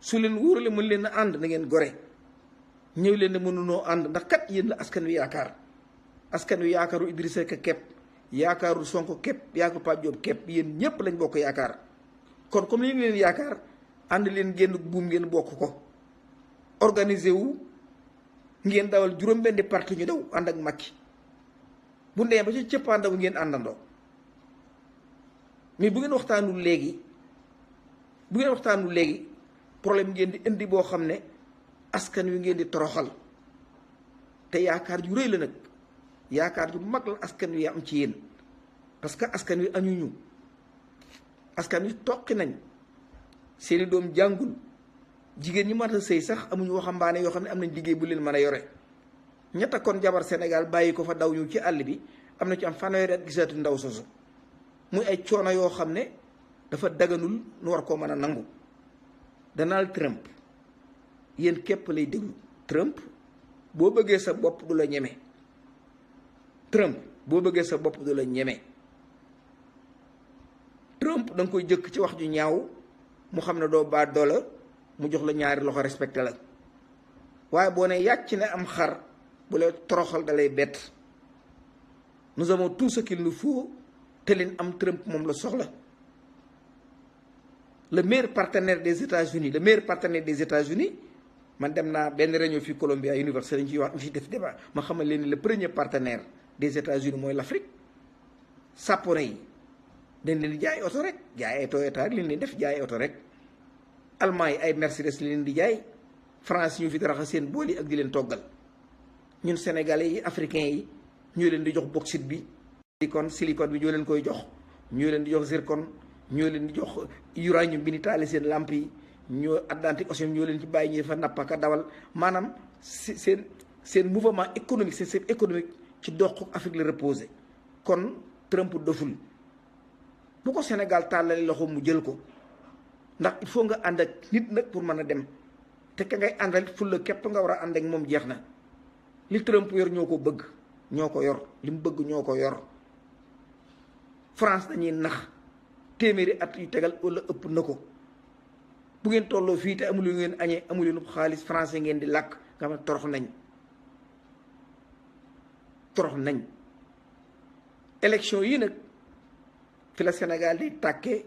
su leen wóorale mën leen a ànd na ngeen gore ñëw leen ne mënunoo ànd ndax kat yéen la askan wi yaakaar yaakaaru Idrissa Seck képp yaakaaru Sonko képp yaakaaru Pape Diop képp yéen ñépp lañ bokk yaakaar kon comme li leen yaakaar ànd leen génn buum ngeen bokk ko organiser wu ngeen dawal juróom-benni parti ñu daw ànd ak Macky bu ndee ba ci cëppaandaw ngeen àndandoo mais bu ngeen waxtaanul léegi problème ngeen di indi boo xam ne askan wi ngeen di toroxal te yaakaar ju rëy la nag yaakaar ju mag la askan wi am ci yéen parce que askan wi añuñu askan wi toqi nañ seeni doom jàngul jigéen ñi mën a sëy sax amuñu waxambaane yoo xam ne am nañ liggéey bu leen mën a yore ñetta kon jabar Sénégal bàyyi ko fa daw ñu ci àll bi am na ci am fanweeri at gisaatu ndaw sosu muy ay coono yoo xam ne dafa daganul nu war koo mën a nangu. Donald Trump yéen képp lay déglu. Trump boo bëggee sa bopp du la ñeme. Trump boo bëggee sa bopp du la ñeme. Trump da nga koy jëkk ci wax ju ñaaw mu xam ne doo baa doola mu jox la ñaari loxo respecté la waaye boo ne yàcc ne am xar bu lay toroxal da lay bett. Nous avons tout ce qu'il nous faut te leen am. Trump moom la soxla. Le meilleur partenaire des États-Unis man dem naa benn réunion fii Columbia University lañ ciy wax fi def débat ma xamal leen ni le premier partenaire des États-Unis mooy l'Afrique. Japonais yi dañ leen di jaay oto rek jaay ay Toyota rek leen leen def jaay oto rek. Allemand yi ay Mercedes leen di jaay. France ñu fi daraxa seen bool yi ak di leen toggal. ñun Sénégalais yi africains yi ñoo leen di jox bauxite bi. silicone bi ñoo leen koy jox. ñoo leen di jox zircon. ñoo leen di jox uranium bi ni taale seen lamp yi. ñoo Atlantique Ocean ñoo leen ci bàyyi ñu dafa nappaka dawal maanaam seen mouvement économique seen système économique ci dox Afrique la reposé. kon Trump doful bu ko Sénégal tàllali loxo mu jël ko ndax il faut nga ànd ak nit nag pour mën a dem te ka ngay àndal fulla képp nga war a ànd ak moom jeex na. li Trump yor ñoo ko bëgg ñoo ko yor li mu bëgg ñoo ko yor. France dañuy nax téeméeri at yu tegal wala ëpp na ko. bu ngeen tolloo fii te amul yu ngeen añee amul yu xaalis français ngeen di làkk nga xam ne torox nañ. élection yi nag fi la Sénégal di tàkkee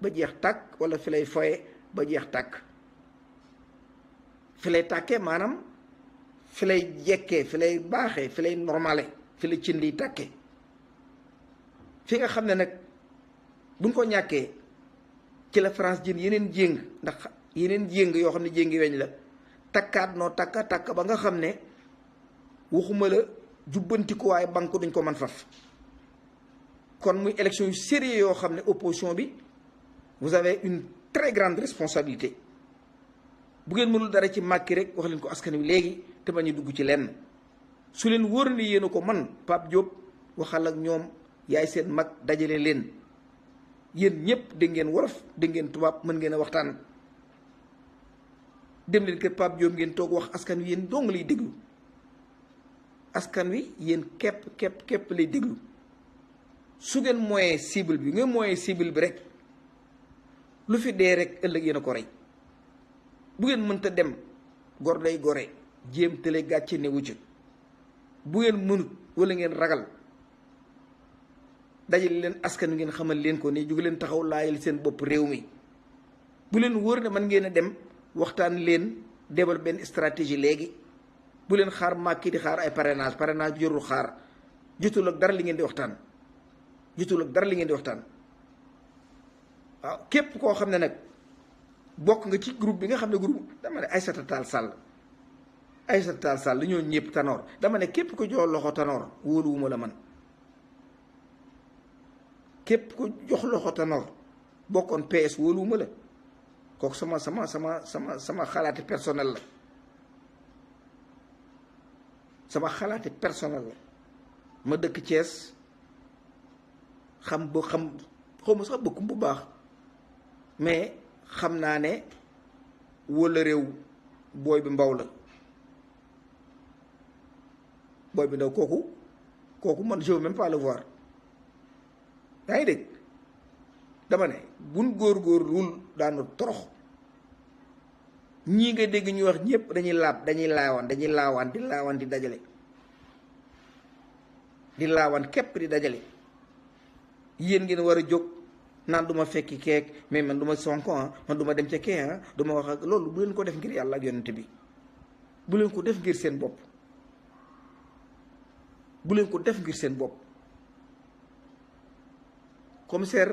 ba jeex tàkk wala fi lay foye ba jeex tàkk. fi lay tàkkee maanaam fi lay jekkee fi lay baaxee fi lay normale fi la cin liy tàkkee. fi nga xam ne nag buñ ko ñàkkee ci la France jën yeneen jéng ndax yeneen jéng yoo xam ne jéngi weñ la takkaat noo takka ba nga xam ne waxuma la jubbanti ko waaye banque duñ ko mën faf. kon muy élection yu sérieux yoo xam ne opposition bi vous avez une très grande responsabilité. bu ngeen mënul dara ci màkki rek wax leen ko askan wi léegi te bañ a dugg ci lenn. su leen wóor ni yéen a ko man Pape Diop waxal ak ñoom yaay seen mag dajale leen. yéen ñëpp dégg ngeen wolof dégg ngeen tubaab mën ngeen a waxtaan. dem leen kër Pape Diop ngeen toog wax askan wi yéen dong lay déglu. askan wi yéen képp lay déglu. su ngeen moyen cible bi ngeen moyen cible bi rek lu fi dee rek ëllëg yéen a ko rey. bu ngeen mënta dem gor day gore jéem tële gàcce ne wucc. bu ngeen mënut wala ngeen ragal dajale leen askan wi ngeen xamal leen ko ni jóge leen taxaw laajal seen bopp réew mi. bu leen wóor ne man ngeen a dem waxtaan leen débal benn stratégie léegi. bu leen xaar Macky di xaar ay parrainage bi jorul xaar jotul ak dara li ngeen di waxtaan. waaw képp koo xam ne nag bokk nga ci groupe bi nga xam ne groupe dama ne Aïssata Tall Sall ñoo ñëpp Tanor dama ne képp ko jox loxo Tanor wóoluwuma la man. képp ko jox loxo Tanor bokkoon PS wóoluwuma la kooku sama xalaati personnel la. sama xalaati personnel la ma dëkk Thiès xaw ma sax bëkkum bu baax mais xam naa ne wala réew booy bi mbaw la. booy bi ndaw kooku man je veux même pas le voir. yaa ngi dégg dama ne buñ góorgóorluwul daanu torox. ñii nga dégg ñu wax ñëpp dañuy laawaan di dajale. di laawaan képp di dajale. yéen ngeen war a jóg naan du ma fekki keek mais man du ma Sonko man du ma dem ca kee du ma wax ak loolu bu leen ko def ngir yàlla ak yonent bi. bu leen ko def ngir seen bopp. commissaire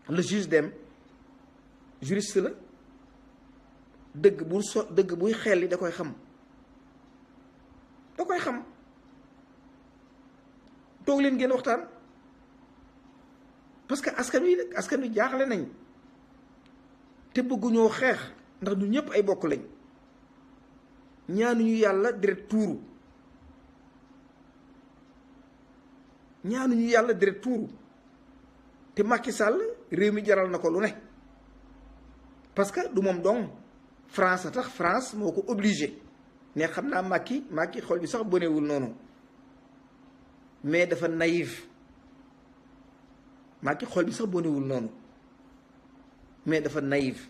le juge Dème juriste la dëgg buy xel li da koy xam toog leen ngeen waxtaan parce que askan wi jaaxle nañ te bëgguñoo xeex ndax ñu ñëpp ay bokk lañ ñaanuñu yàlla deret tuuru te Macky Sall réew mi jaral na ko lu ne parce que du moom dong France a tax France moo ko obligé ne xam naa Macky xol bi sax bonewul noonu mais dafa naïf Macky xol bi sax bonewul noonu mais dafa naïf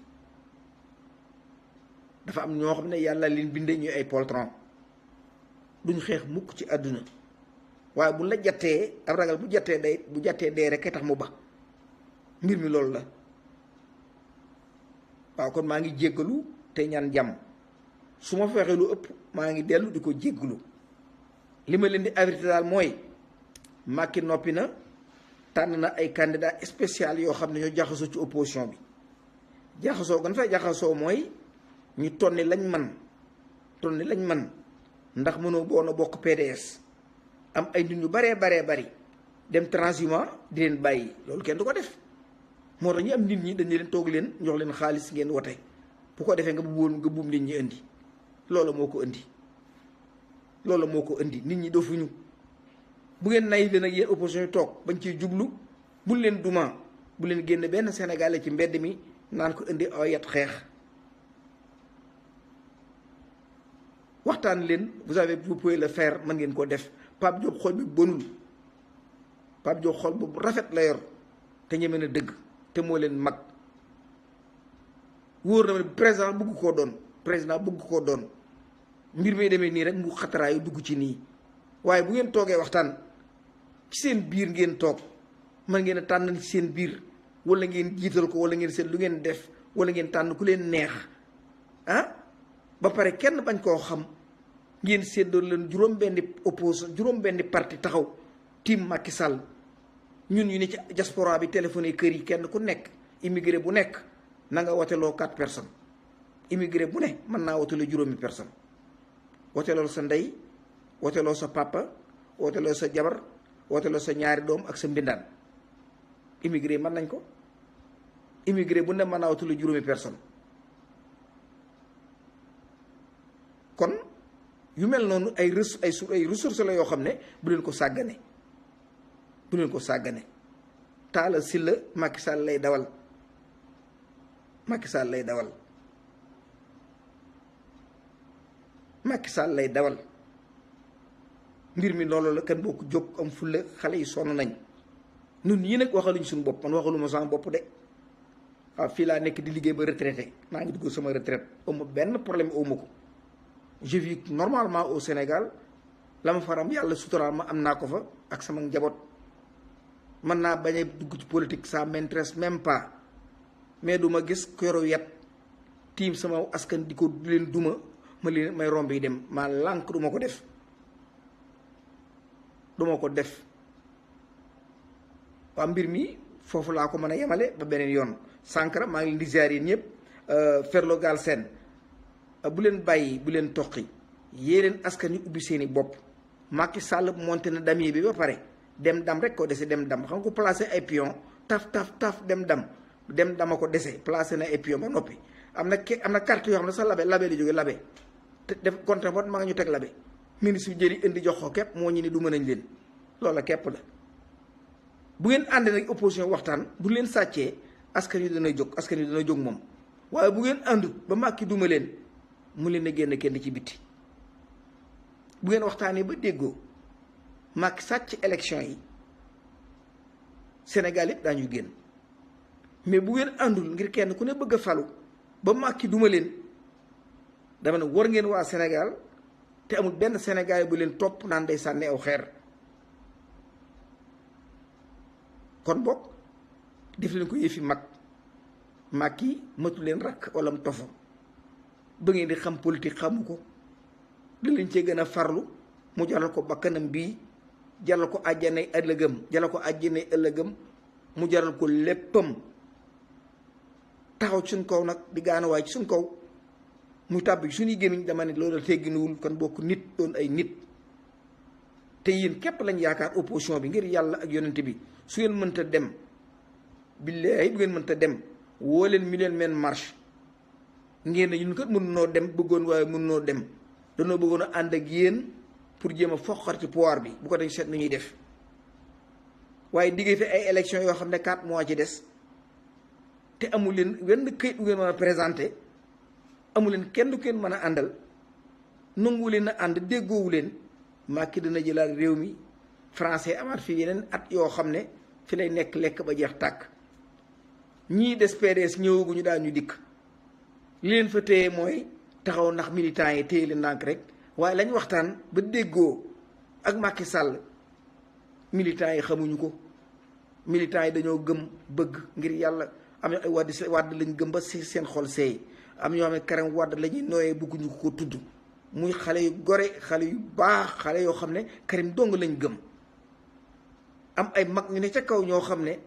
dafa am ñoo xam ne yàlla leen bindee ñuy ay poltron duñ xeex mukk ci àdduna waaye bu la jattee ab ragal bu jattee dee rek tax mu ba mbir mi loolu la waaw kon maa ngi jéggalu te ñaan jàmm su ma fexee lu ëpp maa ngi dellu di ko jéggalu li ma leen di avertir daal mooy Macky noppi na tànn na ay candidat spécial yoo xam ne ñoo jaxasoo ci opposition bi jaxasoo gan fay jaxasoo mooy ñu tonni lañ man ndax mënoo boon a bokk PDS am ay nit ñu baree bari dem transhumant di leen bàyyi loolu kenn du ko def moo tax ñu am nit ñi dañu leen toog leen jox leen xaalis ngeen wote bu ko defee nga buum nit ñi indi loolu moo ko indi nit ñi dofuñu bu ngeen nay leen ak yéen opposition yi toog bañ ciy jublu bul leen duma bu leen génn benn Sénégalais ci mbedd mi naan ko indi ay yat xeex waxtaan leen vous pouvez le faire mën ngeen ko def Pape Diop xol bi bonul Pape Diop xol bu rafet la yor te ñeme na dëgg te moo leen mag wóor na ma président bëgg koo doon mbir mi demee nii rek mu xataraayu dugg ci nii waaye bu ngeen toogee waxtaan ci seen biir ngeen toog mën ngeen a tànn ci seen biir wala ngeen jiital ko wala ngeen seet lu ngeen def wala ngeen tànn ku leen neex ba pare kenn bañ koo xam ngeen séddoo leen juróom-benni parti taxaw tiim Macky Sall ñun ñu ne ci diaspora bi téléphoné kër yi kenn ku nekk immigré bu nekk na nga woteloo 4 personnes immigré bu ne mën naa woteloo juróomi personne woteloo sa ndey woteloo sa papa woteloo sa jabar woteloo sa ñaari doom ak sa mbindaan immigré mën nañ ko immigré bu ne mën naa woteloo juróomi personne kon yu mel noonu ay ressources la yoo xam ne bu leen ko sàggane Talla Sylla Macky Sall lay dawal Macky Sall lay dawal mbir mi loolu la kan boo ko jóg am fulla xale yi sonn nañ ñun ñii nag waxaluñ suñu bopp man waxaluma sama bopp de waaw fii laa nekk di liggéey ba retraité maa ngi dugg sama retraite awma benn problème awma ko je vis normalement au Sénégal la ma faram yàlla suturaal ma am naa ko fa ak sama njaboot mën naa bañ a dugg ci politique ça m'intéresse même pas mais du ma gis ko yoru yat tiim sama askan di leen duma may romb yi dem maa lànk du ma ko def waa mbir mi foofu laa ko mën a yemale ba beneen yoon Sankara maa ngi leen di ziar yéen ñëpp Ferlo Galsen bu leen bàyyi bu leen toqi yée leen askan yu ubbi seeni bopp Macky Sall monté na damier bi ba pare dem dam rek ko dese dem dam xam nga ko placé ay pion taf dem dama ko dese placé na ay pion ba noppi am na carte yoo xam ne sax labe la jóge labe te def contre vote ma nga ñu teg labe ministre bi jëli indi jox ko képp moo ñu ni du mën nañ leen loola képp la bu ngeen ànd nag opposition waxtaan bu leen sàccee askan wi dana jóg moom waaye bu ngeen àndut ba Macky duma leen mu leen a génn kenn ci bitti bu ngeen waxtaanee ba déggoo Macky sàcc élection yi Sénégal yëpp daañu génn mais bu ngeen àndul ngir kenn ku ne bëgg a falu ba Macky duma leen dama ne war ngeen waa Sénégal te amul benn Sénégal bu leen topp naan day sànni aw xeer kon bokk def leen ko yëfi mag Macky matu leen rakk wala mu tofa ba ngeen di xam politique xamu ko da leen cee gën a farlu mu jaral ko bakkanam bii jaral ko àjjanay ëllëgëm mu jaral ko léppam taxaw ci suñ kaw nag di gaanawaay ci suñ kaw muy tàbbi suñuy gémmiñ dama ne loolu tegginuwul kon bokk nit doon ay nit te yéen képp lañ yaakaar opposition bi ngir yàlla ak yonent bi su ngeen mënta dem billaahi bu ngeen mënta dem woo leen mi leen men marche ngeen ne ñun kat mën noo dem bëggoon waaye mën noo dem danoo bëggoon a ànd ak yéen pour jéem a foqar ci pouvoir bi bu ko dañ seet nu ñuy def waaye diggee fi ay élection yoo xam ne 4 mois ci des te amu leen wenn këyit bu ngeen mën a présenté, amu leen kenn du kenn mën a àndal, nangu leen a ànd, déggoowu leen. Macky dina jëlaat réew mi, français amaat fi yeneen at yoo xam ne fi lay nekk lekk ba jeex tàkk. ñii des PDS ñëwaguñu daal ñu dikk, li leen fa téye mooy taxaw ndax militants yi téye leen ndànk rek, waaye lañ waxtaan ba déggoo ak Macky Sall militants yi xamuñu ko. militants yi dañoo gëm bëgg ngir yàlla, am na ay Wade lañ gëm ba si seen xol seey, am ñoo xam ne Karim Wade la ñuy nooyee bëgguñu ko tudd, muy xale yu gore, xale yu baax, xale yoo xam ne Karim dong lañ gëm. am ay mag ñu ne ca kaw ñoo xam ne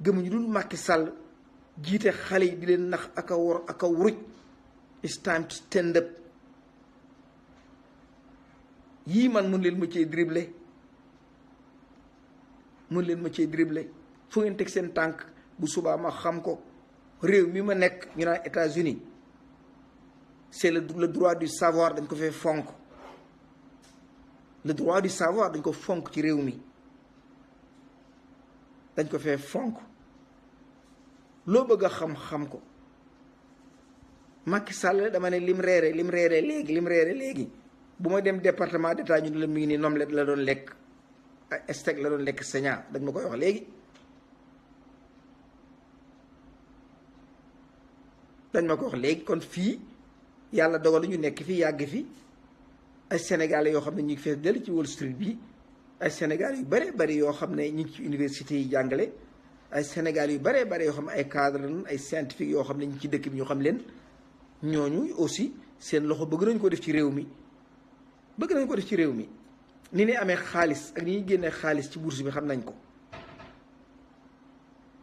gëmuñu dul Macky Sall jiite xale yi di leen nax ak a wor ak a wuruj. It's time to stand up. yii man mun leen ma cee dribble, mun leen ma cee dribble. fu ngeen teg seen tànk bu subaa ma xam ko. réew mi ma nekk ñu naan États-Unis, c'est le droit du savoir, dañ ko fee fonk. le droit du savoir dañ ko fonk ci réew mi, dañ ko fee fonk. loo bëgg a xam-xam ko. Macky Sall dama ne lim reere léegi bu ma dem département d'état ñu ne la mi ngi nii omelette la doon lekk, steak la doon lekk Sénat, dañ ma koy wax léegi. dañ ma ko wax léegi. kon fii yàlla dogal ñu nekk fii yàgg fi ay Sénégalais yoo xam ne ñu ngi fees dellu ci Wall Street bi, ay Sénégalais yu bare bari yoo xam ne ñu ngi ci université yi jàngale, ay Sénégalais yu bare bari yoo xam ne ay cadre ay scientifique yoo xam ne ñu ngi ci dëkk bi ñu xam leen. ñooñu aussi seen loxo bëgg nañ ko def ci réew mi, bëgg nañ ko def ci réew mi. ni ñuy amee xaalis ak ni ñuy génnee xaalis ci bourse bi xam nañ ko,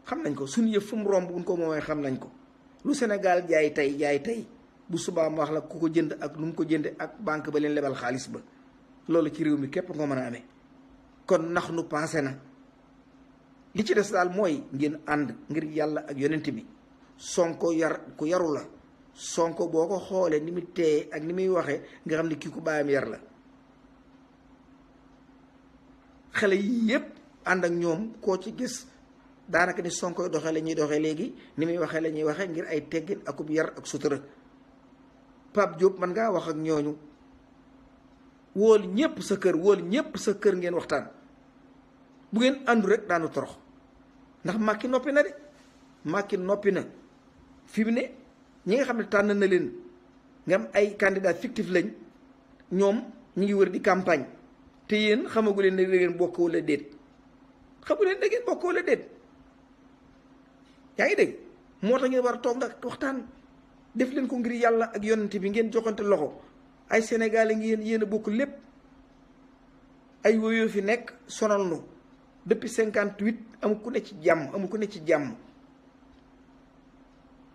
xam nañ ko. suñu yëf fu mu romb buñ ko moomee xam nañ ko. lu Sénégal jaay tey bu subaa ma wax la ku ko jënd ak nu mu ko jënde ak banque ba leen lebal xaalis ba. loolu ci réew mi képp nga mën a amee. kon nax nu paase na. li ci des daal mooy ngeen ànd ngir yàlla ak yonent bi. Sonko ku yaru la. Sonko boo ko xoolee ni muy teeye ak ni muy waxee nga xam ne kii ku bàyyam yar la. xale yii yépp ànd ak ñoom koo ci gis daanaka ni Sonko doxee la ñuy doxee léegi, ni muy waxee la ñuy waxee ngir ay teggin akub yar ak sutura. Pape Diop man ngaa wax ak ñooñu, wóol ñépp sa kër ngeen waxtaan. bu ngeen àndu rek daanu torox, ndax Macky noppi na de. Macky noppi na fi mu ne. ñi nga xam ne tànn na leen nga am ay candidat fictif lañ, ñoom ñu ngi wër di campagne, te yéen xamagu leen ne da ngeen bokk wala déet. xamu leen da ngeen bokk wala déet. yaa ngi dégg. moo tax ngeen war a toog nag waxtaan. def leen ko ngir yàlla ak yonent bi, ngeen joxante loxo. ay Sénégalais ngi yéen a bokk lépp. ay woyoo fi nekk sonal nu depuis 58 amul ku ne ci jàmm.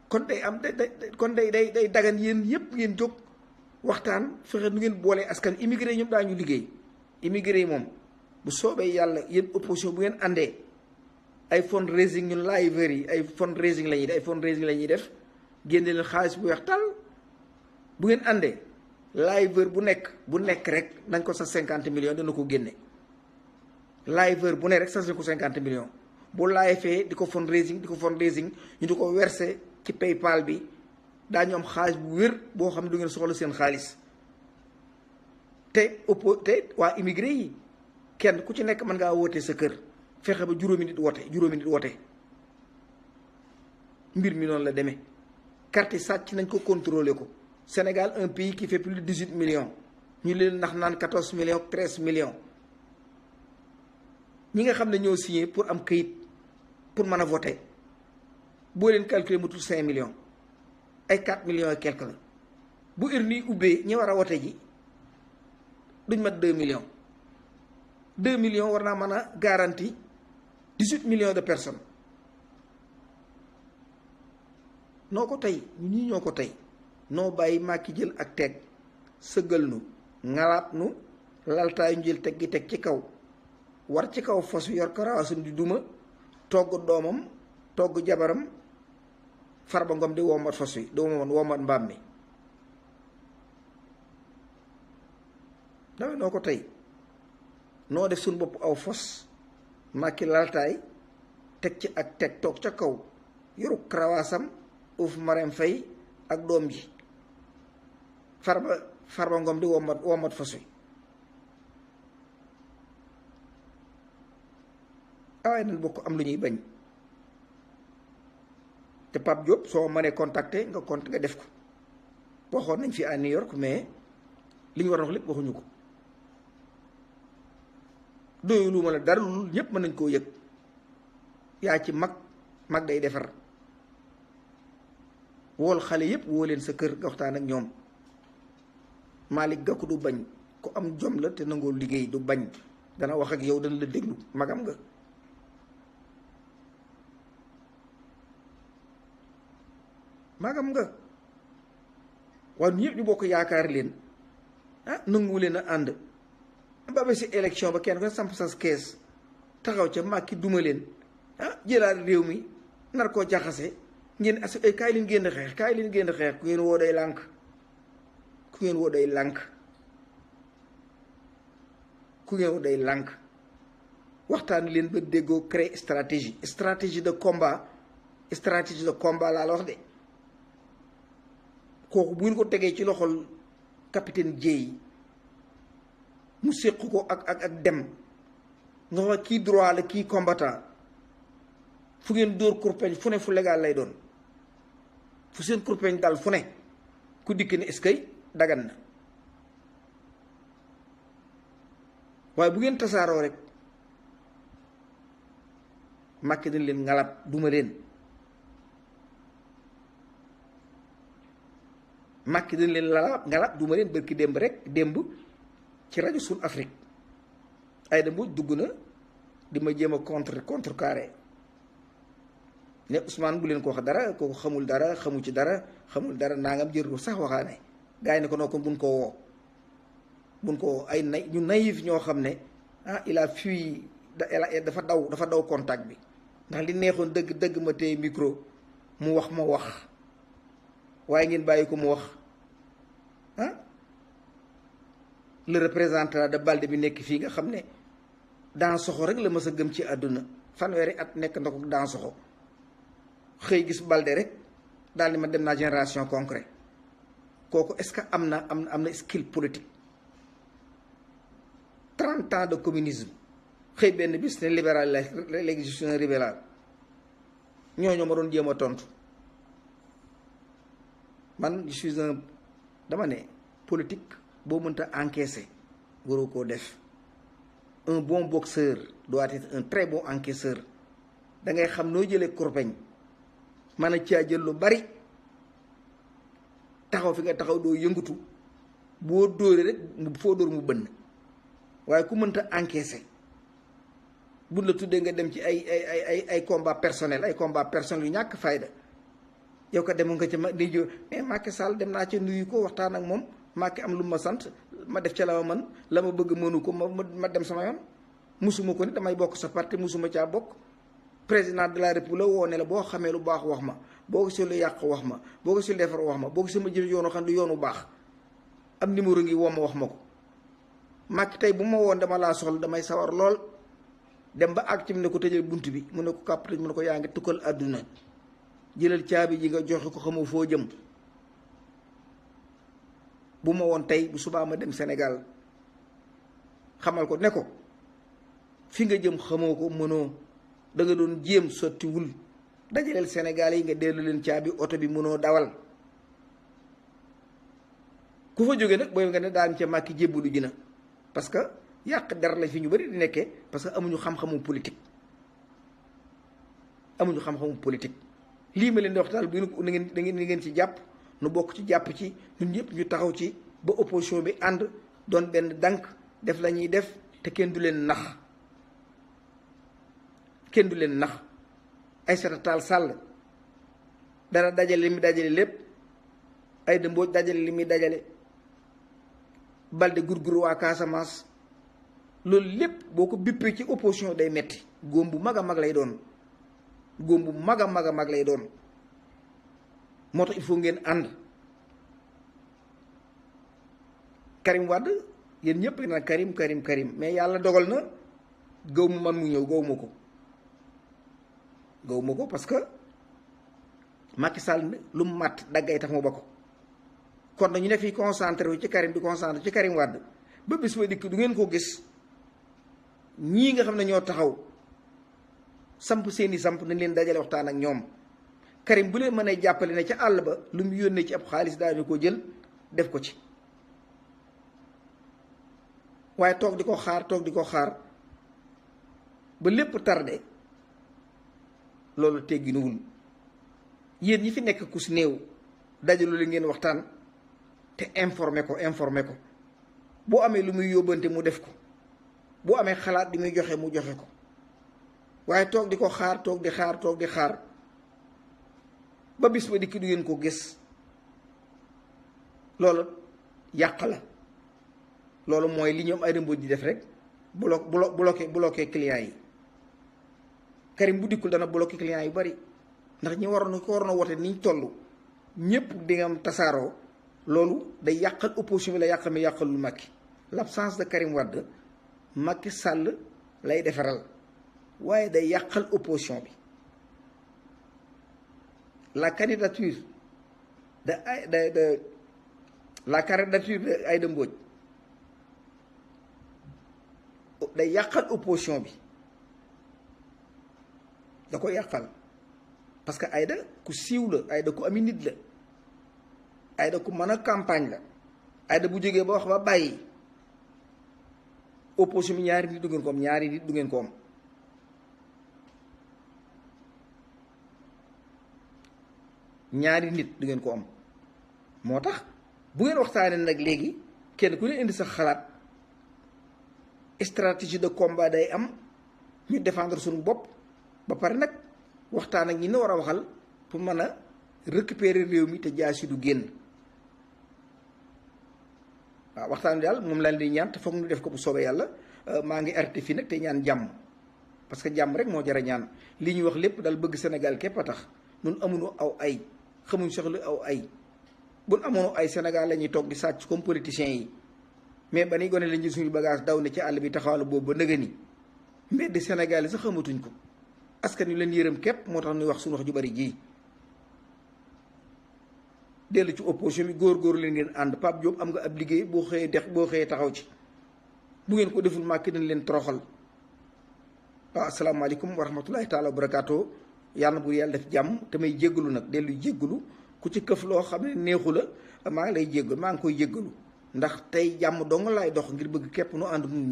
kon day am day dagan yéen yëpp ngeen jóg waxtaan fexe nu ngeen boolee askan. immigré ñoom daañu liggéey. immigré yi moom bu soobee yàlla yéen opposition bu ngeen àndee ay fundraising ñun liveur yi ay fundraising la ñuy def génne leen xaalis bu weex tal. bu ngeen àndee liveur bu nekk rek nañ ko sa 50 millions dana ko génne. liveur bu ne rek sa ko 50 millions bu laay di ko fundraising ñu di ko verser ci PayPal bi. daañu am xaalis bu wér boo xam ne du ngeen soxla seen xaalis. te waa immigré yi kenn ku ci nekk mën ngaa wootee sa kër fexe ba juróomi nit woote. mbir mi noonu la demee. carte yi sàcc nañ ko contrôler ko. Sénégal un pays qui fait plus de 18 millions ñu leen ndax naan 14 millions 13 millions. ñi nga xam ne ñoo signé pour am këyit pour mën a voter boo leen calculer mutul 5 millions ay 4 millions et quelque la. bu urne yi ubbee ñi war a wote ji duñ mat 2 millions. 2 millions war naa mën a garantie 18 millions de personnes. noo ko tey ñii ñoo ko tey noo bàyyi Macky jël ak teg sëggal nu ngalaat nu laltaayu ñu jël teg gi teg ci kaw war ci kaw fos yor karawaasam di duma togg doomam togg jabaram Farba Ngom di wommat fos wi di wommat mbaam mi. dawe noo ko tey noo def suñu bopp aw fos Macky laltaay teg ci ak teg toog ca kaw yoru karawaasam uuf Marème Faye ak doom ji Farba Ngom di womat fas wi waaye nañ bokk am lu ñuy bañ te Pape Diop soo mënee contacter nga def ko waxoon nañ fi à New York mais li ñu war a wax lépp waxuñu ko doyulu ma la dara lu ñëpp mën nañ koo yëg yaa ci mag day defar wool xale yëpp woo leen sa kër nga waxtaan ak ñoom Malick Gakou du bañ ku am jom la te nangoo liggéey du bañ dana wax ak yow dana la déglu magam nga waaye ñëpp ñu bokk yaakaar leen nanguwu leen a ànd ba ba si élection ba kenn ko samp sas kees taxaw ca Macky duma leen jëlaat réew mi nar koo jaxase ngeen kaay leen génn xeex ku ngeen woo day lànk ku ngeen woo day lànk waxtaan leen ba déggoo créer stratégie de combat laa la wax de kooku bu ngeen ko tegee ci loxol capitaine Dièye mu séq ko ak dem nga wax kii droit la kii combattant fu ngeen dóor kurpeñ fu ne fu légal lay doon fu seen kurpeñ dal fu ne ku dikk ne est-ce que dagan na waaye bu ngeen tasaaroo rek Macky dañ leen ngalab duma leen Macky dañ leen ngalab duma leen bërki démb ci rajo Sun Afrique Aïda Mbodj dugg na di ma jéem a contrecarré ne Ousmane bu leen ko wax dara kooku xamul dara nangam jërul sax waxaane gars yi ne ko noo ko buñ ko woo ay ñu naïf ñoo xam ne il a fui dafa daw contact bi ndax li neexoon dëgg ma téye micro mu wax ma wax waaye ngeen bàyyi ko mu wax le représentant de Balde bi nekk fii nga xam ne Dansokho rek la mës a gëm ci àdduna fanweeri at nekk na ko Dansokho xëy gis Balde rek daal di ma dem naa génération concret kooku est-ce que am na skill politique 30 ans de communisme xëy benn bis ne libéral la léegi je suis un libéral ñooñu ma doon jéem a tontu man je suis dama ne politique boo mënta encaisser waroo koo def un bon boxeur doit être un très bon encaisseur da ngay xam noo jëlee kurpeñ mën a caa jël lu bari taxaw fi nga taxaw doo yëngatu boo dóoree rek foo dóor mu bënn waaye ku mënta encaisser buñ la tuddee nga dem ci ay combat personnel yu ñàkk fayda yow ko demoon nga ci ma di mais Macky Sall dem naa ca nuyu ko waxtaan ak moom Macky am lu ma sant ma def ca la ma mën la ma bëgg mënu ko ma dem sama yoon musuma ko ni damay bokk sa parti musuma caa bokk président de la république woo ne la boo xamee lu baax wax ma boo gisee lu yàq wax ma boo gisee lu defar wax ma boo gisee ma jël yoonu xam du yoonu baax am numéro ngi woo ma wax ma ko Macky tey bu ma woon dama laa soxla damay sawar lool dem ba ak ci mu ne ko tëjal bunt bi mu ne ko kàpp mu ne ko yaa ngi tukkal àdduna jëlal caabi ji nga joxe ko xamoo foo jëm bu ma woon tey bu subaa ma dem Sénégal xamal ko ne ko fi nga jëm xamoo ko mënoo da nga doon jéem sottiwul dajaleel Sénégal yi nga dellu leen caabi oto bi mënoo dawal ku fa jóge nag booy nga ne daan ca Macky jébbalu ji na parce que yàq der la fi ñu bari di nekkee parce que amuñu xam-xamu politique lii ma leen di wax daal bu na ngeen ci jàpp nu bokk ci jàpp ci ñun ñëpp ñu taxaw ci ba opposition bi ànd doon benn dànk def la ñuy def te kenn du leen nax Aïssata Tall Sall dana dajale li muy dajale lépp Aïda Mbodj dajale li muy dajale Balde gurgur waa Casamance loolu lépp boo ko bippee ci opposition day metti góom bu mag a mag lay doon moo tax il faut ngeen ànd Karim Wade yéen ñëpp nag Karim mais yàlla dogal na gëw ma man mu ñëw gëw ma ko parce que Macky Sall lu mu màtt daggay tax mu ba ko kon dañu ne fii concentré wu ci Karim di concentré ci Karim Wade ba bis ba dikk du ngeen ko gis ñii nga xam ne ñoo taxaw samp seeni samp nañ leen dajale waxtaan ak ñoom. Karim bu leen mënee jàppale ne ca àll ba lu mu yónnee ci ab xaalis daañu ko jël def ko ci waaye toog di ko xaar ba lépp tardé loolu tegginuwul. yéen ñi fi nekk ku si néew dajalu la ngeen waxtaan te informé ko boo amee lu muy yóbbante mu def ko boo amee xalaat di muy joxe mu joxe ko waaye toog di ko xaar toog di xaar ba bis ba dikki du ngeen ko gis loolu yàq la. loolu mooy li ñoom Aïda Mbodj di def rek bloqué clients yi. Karim bu dikkul dana bloqué clients yu bari ndax ñi waroon a wote niñ toll ñëpp di nga am tasaaroo loolu day yàqal opposition bi la yàqal mi yàqalul Macky. L'absence de Karim Wade Macky Sall lay defaral waaye day yàqal opposition bi. La candidature de Aïda Mbodj day yàqal opposition bi da ko yàqal parce que Aïda ku siiw la Aïda ku ami nit la Aïda ku mën a campagne la Aïda bu jógee ba wax ba bàyyi opposition bi ñaari nit du ngeen ko am ñaari nit du ngeen ko am moo tax bu ngeen waxtaanee nag léegi kenn ku ne indi sa xalaat stratégie de combat day am ñu défendre suñu bopp ba pare nag waxtaan ak ñi ne war a waxal pour mën a récupérer réew mi te jaasi du génn waaw waxtaan bi daal moom lañ di ñaan te foog ñu def ko bu soobee yàlla maa ngi arrêté fii nag te ñaan jàmm parce que jàmm rek moo jar a ñaan li ñuy wax lépp daal bëgg Sénégal képp a tax ñun amuñu aw ay xamuñ soxla aw ay buñ amoon ay Sénégal la ñuy toog di sàcc comme politiciens yi mais ba ni gone lañ jël suñu bagage daw ne ci àll bi taxawal boobu ba nëga ni mbedd Sénégal yi sax xamatuñ ko askan wi leen yërëm képp moo tax ñuy wax suñu wax ju bari ji dellu ci opposition bi góor leen ngeen ànd Pape Diop am nga ab liggéey boo xëyee taxaw ci bu ngeen ko deful Macky dañ leen toroxal waaw asalaamaaleykum wa rahmatullahi taala wa barakaatu yàlla bu yàlla def jàmm te may jéggalu nag dellu jéggalu ku ci këf loo xam ne neexu la maa ngi lay jéggalu maa ngi koy jéggalu ndax tey jàmm dong laay dox ngir bëgg képp nu ànd ñun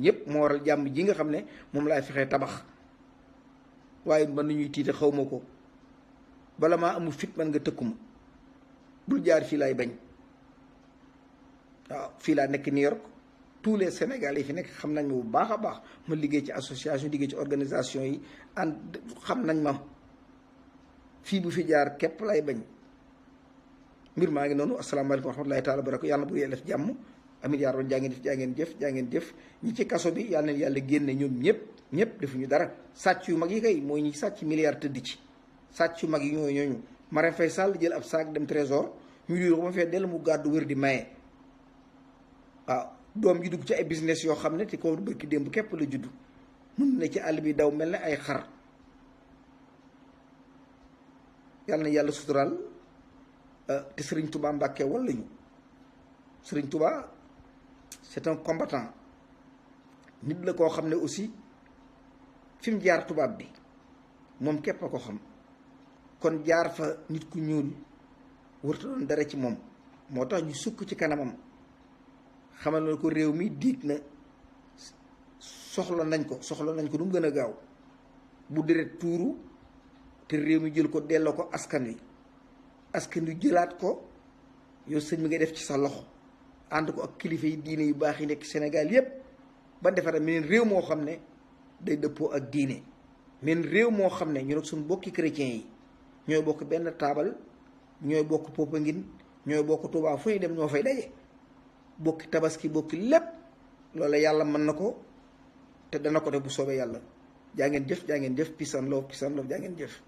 ñëpp moo waral jàmm ji nga xam ne moom laay fexee tabax waaye mën nañuy tiite xaw ma ko bala maa amul fit man nga tëkku ma bul jaar fii laay bañ waaw fii laa nekk New York tous les Sénégalais yi fi nekk xam nañ ma bu baax a baax ma liggéey ci association liggéey ci organisation yi ànd xam nañ ma fii bu fi jaar képp lay bañ mbir maa ngi noonu asalaamaaleykum wa rahmatulahi taala wa barakaatu yàlla bu yàlla def jàmm amit yaa rabbi jaa ngeen jëf ñi ci kaso bi yàlla na yàlla génne ñoom ñëpp defuñu dara sàcc yu mag yi kay mooy ñi sàcc milliard tëdd ci sàcc yu mag yi ñooñu Marème Faye Sall jël ab saak dem trésor ñu di ko ba fee dellu mu gàddu wër di maye waaw doom ji dugg ci ay business yoo xam ne te ko bërki démb képp la judd mun ne ci àll bi daw mel ne ay xar yàlla na yàlla suturaal te Serigne Touba Mbacke wala ñu Serigne Touba c'est un combattant nit la koo xam ne aussi fi mu jaar tubaab bi moom képp a ko xam kon jaar fa nit ku ñuul warta doon dara ci moom moo tax ñu sukk ci kanamam xamal na ko réew mi diig na soxla nañ ko nu mu gën a gaaw bu deret tuuru te réew mi jël ko delloo ko askan wi jëlaat ko yow sëñ mi ngay def ci sa loxo ànd ko ak kilifa yi diine yu baax yi nekk Sénégal yépp ba defara meneen réew moo xam ne day dëppoo ak diine meneen réew moo xam ne ñu nag suñu bokki chrétiens yi ñooy bokk benn taabal ñooy bokk Popenguine ñooy bokk Touba fu ñu dem ñoo fay daje bokki tabaski bokki lépp loolu yàlla mën na ko te dana ko def bu soobee yàlla jaa ngeen jëf peace and love jaa ngeen jëf